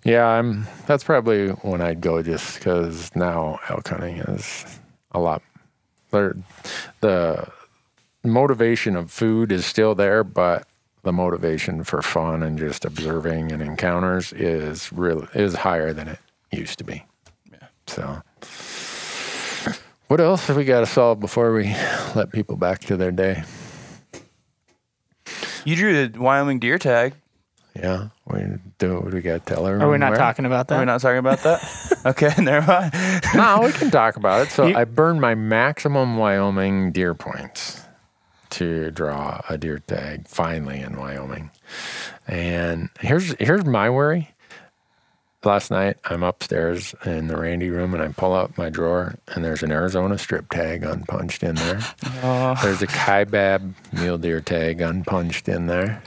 that's probably when I'd go, just because now elk hunting is a lot. The motivation of food is still there, but the motivation for fun and just observing and encounters is higher than it used to be. Yeah. So, what else have we got to solve before we let people back to their day? You drew the Wyoming deer tag. Yeah, we got to tell everyone. Are we not talking about that? Are we not talking about that? Okay, never mind. No, we can talk about it. So I burned my maximum Wyoming deer points to draw a deer tag finally in Wyoming. And here's my worry. Last night I'm upstairs in the Randy room and I pull out my drawer and there's an Arizona strip tag unpunched in there. There's a Kaibab mule deer tag unpunched in there.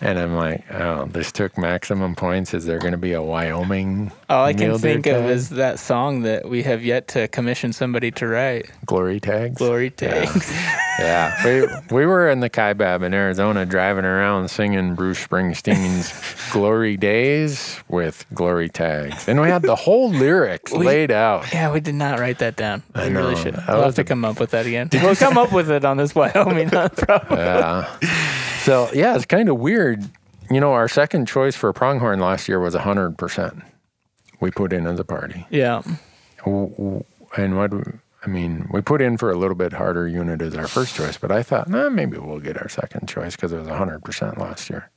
And I'm like, this took maximum points. Is there going to be a Wyoming? All I can think of is that song that we have yet to commission somebody to write. Glory tags? Glory tags. Yeah. We were in the Kaibab in Arizona driving around singing Bruce Springsteen's Glory Days with glory tags. And we had the whole lyrics laid out. Yeah, we did not write that down. We really should. We'll have to come up with that again. We'll come up with it on this Wyoming hunt, probably. Yeah. So, it's kind of weird. Our second choice for pronghorn last year was 100%. We put in as a party. Yeah. And we put in for a little bit harder unit as our first choice, but I thought, maybe we'll get our second choice because it was 100% last year.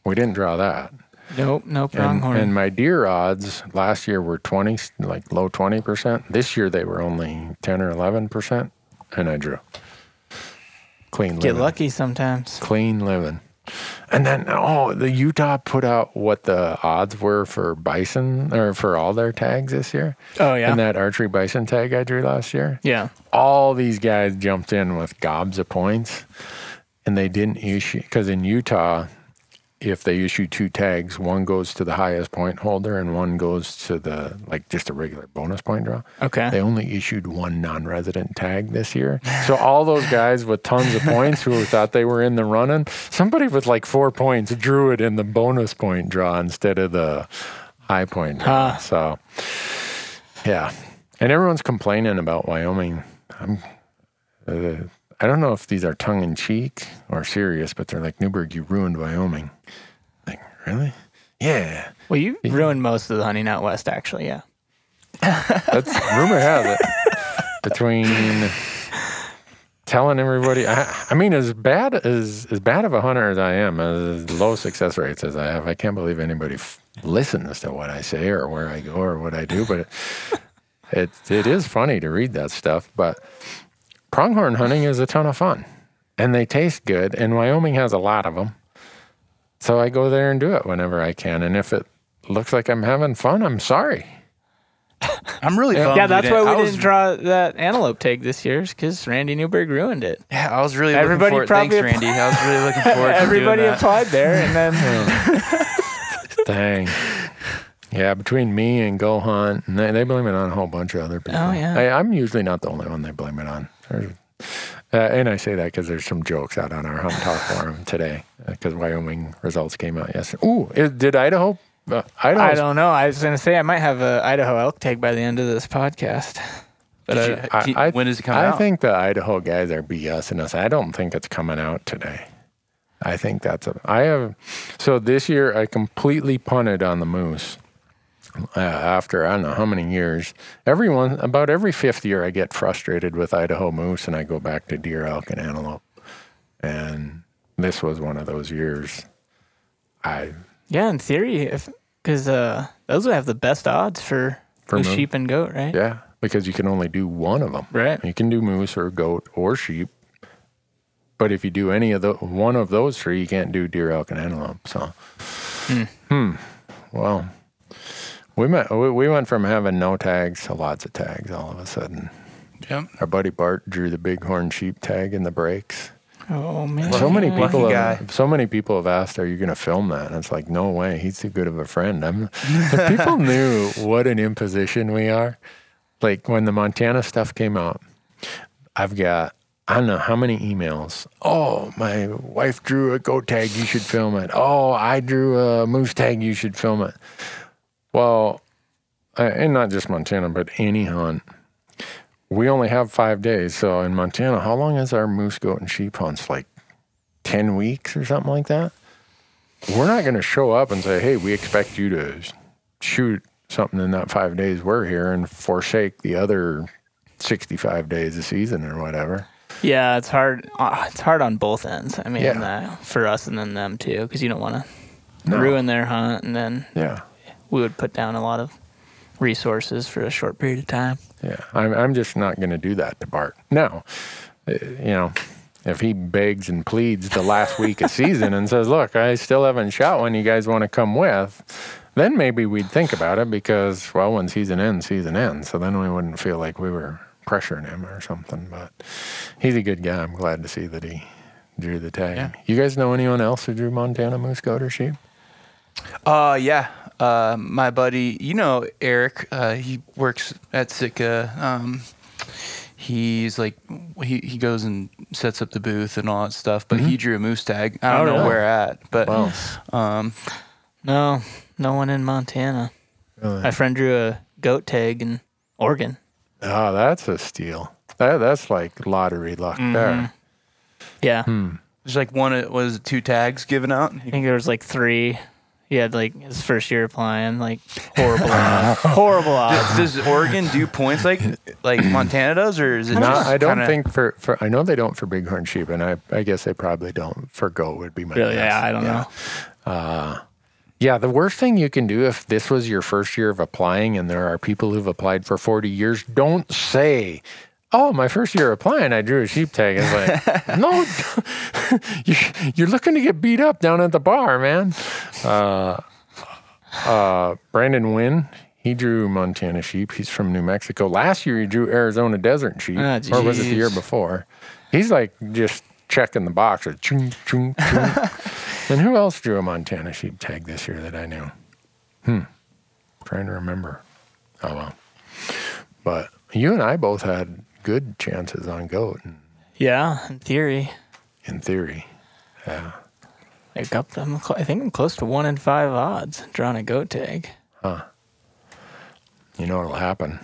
We didn't draw that. Nope, no pronghorn. And my deer odds last year were 20, like low 20%. This year they were only 10 or 11%, and I drew. Clean living. Get lucky sometimes. Clean living. And then, the Utah put out what the odds were for bison, or for all their tags this year. Oh, yeah. And that archery bison tag I drew last year. Yeah. All these guys jumped in with gobs of points, and they didn't issue, because in Utah, if they issue two tags, one goes to the highest point holder and one goes to the, just a regular bonus point draw. Okay. They only issued one non-resident tag this year. So all those guys with tons of points who thought they were in the running, somebody with 4 points drew it in the bonus point draw instead of the high point draw. So, yeah. And everyone's complaining about Wyoming. I don't know if these are tongue-in-cheek or serious, but they're like, Newberg, you ruined Wyoming. Like, really? Yeah. Well, you ruined most of the hunting out west, actually, yeah. That's rumor has it. Between telling everybody, as bad of a hunter as I am, as low success rates as I have, I can't believe anybody listens to what I say or where I go or what I do. But it is funny to read that stuff, but pronghorn hunting is a ton of fun, and they taste good, and Wyoming has a lot of them. So I go there and do it whenever I can, and if it looks like I'm having fun, I'm sorry. I'm really bummed. Yeah, that's why I we was- didn't draw that antelope tag this year, because Randy Newberg ruined it. Yeah, I was really Everybody looking forward. Thanks, probably Randy. I was really looking forward to Everybody doing that. applied there, and then Dang. Yeah, between me and Go Hunt, and they blame it on a whole bunch of other people. Oh, yeah. I'm usually not the only one they blame it on. And I say that because there's some jokes out on our Hunt Talk forum today, because Wyoming results came out yesterday. Ooh, did Idaho? I don't know. I was going to say I might have a Idaho elk tag by the end of this podcast. But When does it come out? I think the Idaho guys are BSing us. I don't think it's coming out today. I think so this year I completely punted on the moose. After I don't know how many years, about every fifth year I get frustrated with Idaho moose and I go back to deer, elk, and antelope. And this was one of those years. yeah, in theory, because those would have the best odds for moose, moose. sheep, and goat, right? Yeah, because you can only do one of them. Right. You can do moose or goat or sheep. But if you do one of those three, you can't do deer, elk, and antelope. So, well, we went from having no tags to lots of tags all of a sudden. Yep. Our buddy Bart drew the bighorn sheep tag in the breaks. Oh man! So many Lucky people have asked, "Are you going to film that?" And it's like, no way. He's too good of a friend. If people knew what an imposition we are. Like when the Montana stuff came out, I've got I don't know how many emails. Oh, my wife drew a goat tag. You should film it. Oh, I drew a moose tag. You should film it. Well, and not just Montana, but any hunt. We only have 5 days. So in Montana, how long is our moose, goat, and sheep hunts? Like 10 weeks or something like that? We're not going to show up and say, hey, we expect you to shoot something in that 5 days we're here and forsake the other 65 days a season or whatever. Yeah, it's hard. It's hard on both ends. I mean, Yeah. for us and then them too, because you don't want to ruin their hunt, and then we would put down a lot of resources for a short period of time. Yeah, I'm just not going to do that to Bart. Now, if he begs and pleads the last week of season and says, look, I still haven't shot one you guys want to come with, then maybe we'd think about it because, well, when season ends, season ends. So then we wouldn't feel like we were pressuring him or something. But he's a good guy. I'm glad to see that he drew the tag. Yeah. You guys know anyone else who drew Montana moose, goat, or sheep? Yeah. My buddy, Eric, he works at Sitka. He's like, he goes and sets up the booth and all that stuff, but he drew a moose tag. I don't know where at, but, No one in Montana. Really? My friend drew a goat tag in Oregon. Oh, that's a steal. That's like lottery luck there. Yeah. there's like was it 2 tags given out? I think there was like 3. He had like his first year applying, like horrible odds. Horrible odds. Does Oregon do points like Montana does, or is it No, just I don't kinda- think for I know they don't for bighorn sheep, and I guess they probably don't for goat would be my Really? guess. Yeah, I don't know. Yeah, the worst thing you can do if this was your first year of applying and there are people who've applied for 40 years, don't say, oh, my first year applying, I drew a sheep tag. It's like, no, you're looking to get beat up down at the bar, man. Brandon Wynn, he drew Montana sheep. He's from New Mexico. Last year, he drew Arizona desert sheep. Or was it the year before? He's like just checking the box. Or chung, chung, chung. And who else drew a Montana sheep tag this year that I knew? Trying to remember. Oh, well. But you and I both had good chances on goat. Yeah, in theory. In theory. Yeah. I think I'm close to 1 in 5 odds drawing a goat tag. Huh. You know what'll happen?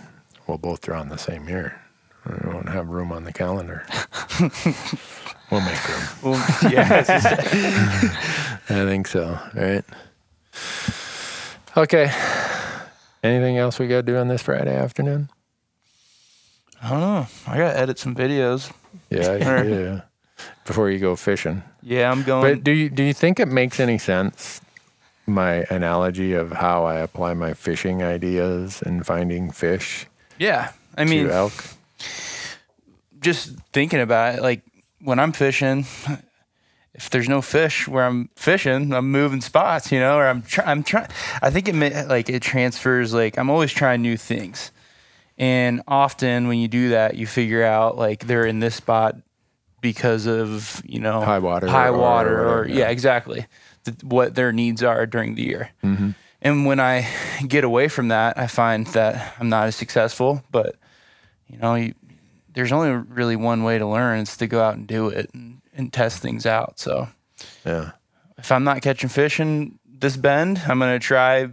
We'll both draw in the same year. We won't have room on the calendar. We'll make room. Well, yeah, I think so, right? Okay. Anything else we got to do on this Friday afternoon? I don't know. I gotta edit some videos. Yeah. Before you go fishing. Yeah, I'm going. But do you think it makes any sense, my analogy of how I apply my fishing ideas and finding fish Yeah, I mean, to elk? just thinking about it, like when I'm fishing, if there's no fish where I'm fishing, I'm moving spots, you know, or I'm trying. I think it transfers. Like I'm always trying new things, and often when you do that, you figure out like they're in this spot because of high water, or yeah, exactly what their needs are during the year. Mm-hmm. And when I get away from that, I find that I'm not as successful. But there's only really one way to learn. It's to go out and do it and test things out. So yeah, if I'm not catching fish in this bend, I'm gonna try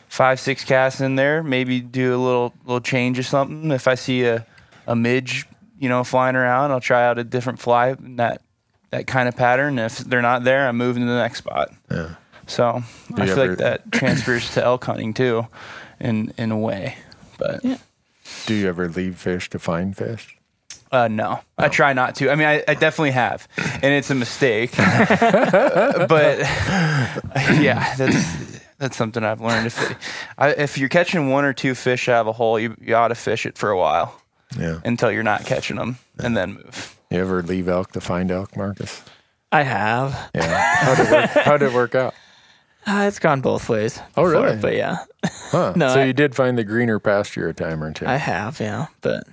5-6 casts in there. Maybe do a little change or something. If I see a midge, flying around, I'll try out a different fly in that kind of pattern. If they're not there, I'm moving to the next spot. Yeah. So I feel like that transfers to elk hunting too, in a way. But yeah. Do you ever leave fish to find fish? No, I try not to. I mean, I definitely have, and it's a mistake. But yeah, that's something I've learned. If you're catching 1 or 2 fish out of a hole, you ought to fish it for a while. Yeah. Until you're not catching them, and then move. You ever leave elk to find elk, Marcus? I have. Yeah. How'd it work out? It's gone both ways. Oh, really? But yeah. Huh. No, so you did find the greener pasture a time or two. I have, yeah. But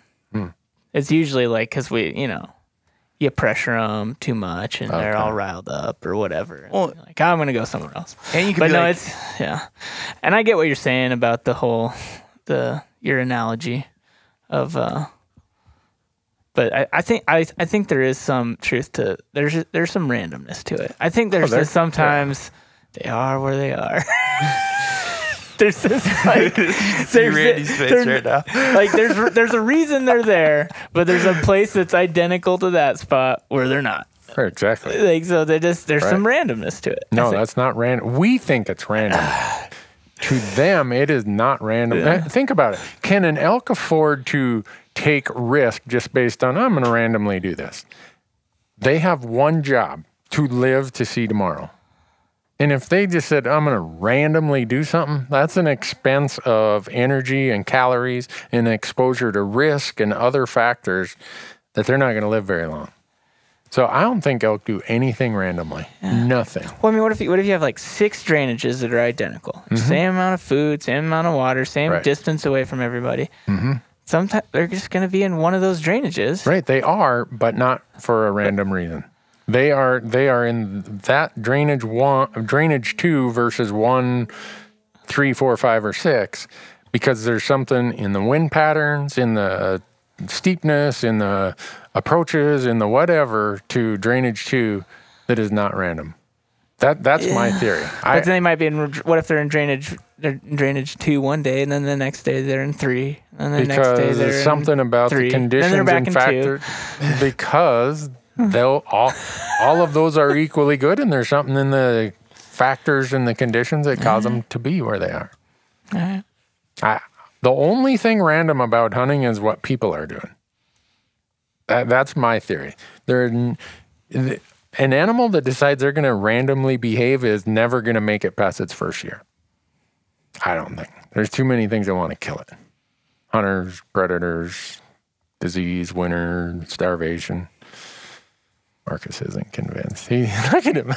it's usually like because you pressure them too much and they're all riled up or whatever. Well, like, I'm going to go somewhere else. And you can but be no, like, yeah. And I get what you're saying about your analogy of, but I think there is some truth to, there's some randomness to it. I think there's just sometimes they are where they are. There's this like Randy's face right now. Like there's a reason they're there, but there's a place that's identical to that spot where they're not. Right, exactly. Like so there's some randomness to it. No, that's not random. We think it's random. To them, it is not random. Yeah. Think about it. Can an elk afford to take risk just based on, I'm going to randomly do this? They have one job: to live to see tomorrow. And if they just said, I'm going to randomly do something, that's an expense of energy and calories and exposure to risk and other factors that they're not going to live very long. So I don't think elk do anything randomly. Yeah. Nothing. Well, I mean, what if you have like 6 drainages that are identical? Mm-hmm. Same amount of food, same amount of water, same distance away from everybody. Mm-hmm. Sometimes they're just going to be in one of those drainages. Right, they are, but not for a random reason. They are in that drainage 2 versus 1, 3, 4, 5, or 6, because there's something in the wind patterns, in the steepness, in the approaches, in the whatever to drainage 2 that is not random. That's my theory. But then they might be in. What if they're in drainage 2 one day, and then the next day they're in 3, and the next day they're there's something about 3, the conditions and factors. Because all of those are equally good, and there's something in the factors and the conditions that cause them to be where they are. The only thing random about hunting is what people are doing. That's my theory. An animal that decides they're going to randomly behave is never going to make it past its first year. I don't think. There's too many things that want to kill it. Hunters, predators, disease, winter, starvation. Marcus isn't convinced. Look at him.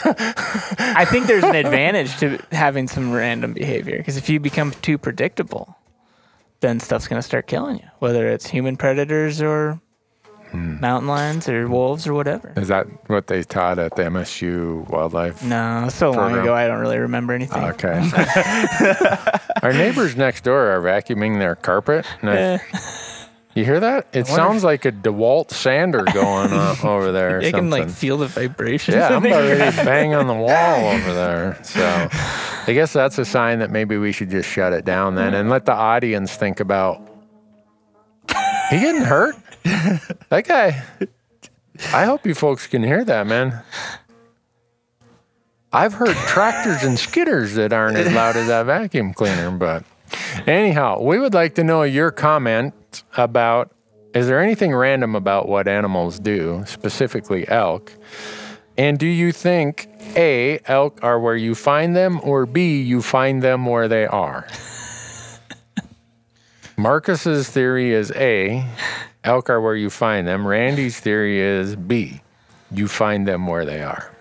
I think there's an advantage to having some random behavior, because if you become too predictable, then stuff's going to start killing you, whether it's human predators or mountain lions or wolves or whatever. Is that what they taught at the MSU wildlife? No, so long ago I don't really remember anything. Okay. Our neighbors next door are vacuuming their carpet. You hear that? It sounds like a DeWalt sander going on over there. You can like feel the vibration. Yeah, I'm about ready to bang on the wall over there. So I guess that's a sign that maybe we should just shut it down then and let the audience think about, he getting hurt? That guy, I hope you folks can hear that, man. I've heard tractors and skidders that aren't as loud as that vacuum cleaner, but anyhow, we would like to know your comment about, is there anything random about what animals do, specifically elk? And do you think, A, elk are where you find them, or B, you find them where they are? Marcus's theory is A, elk are where you find them. Randy's theory is B, you find them where they are.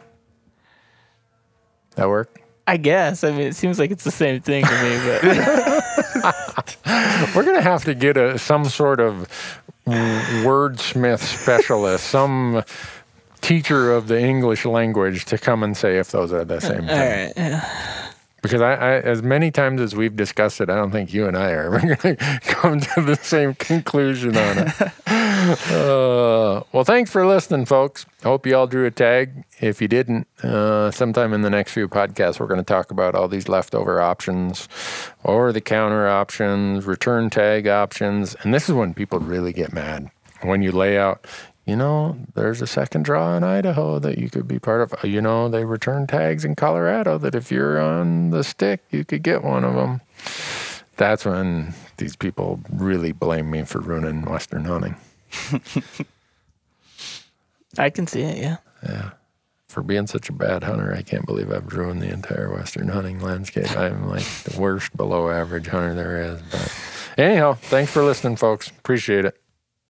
That work? I guess. I mean, it seems like it's the same thing to me, but We're going to have to get some sort of wordsmith specialist, some teacher of the English language to come and say if those are the same thing. all right. Yeah. Because I, as many times as we've discussed it, I don't think you and I are ever going to come to the same conclusion on it. Well, thanks for listening, folks. Hope you all drew a tag. If you didn't, sometime in the next few podcasts, we're going to talk about all these leftover options, over-the-counter options, return tag options. And this is when people really get mad. When you lay out, there's a second draw in Idaho that you could be part of. They return tags in Colorado that if you're on the stick, you could get one of them. That's when these people really blame me for ruining Western hunting. I can see it, yeah. Yeah. For being such a bad hunter, I can't believe I've ruined the entire Western hunting landscape. I'm like the worst below average hunter there is. But anyhow, thanks for listening, folks. Appreciate it.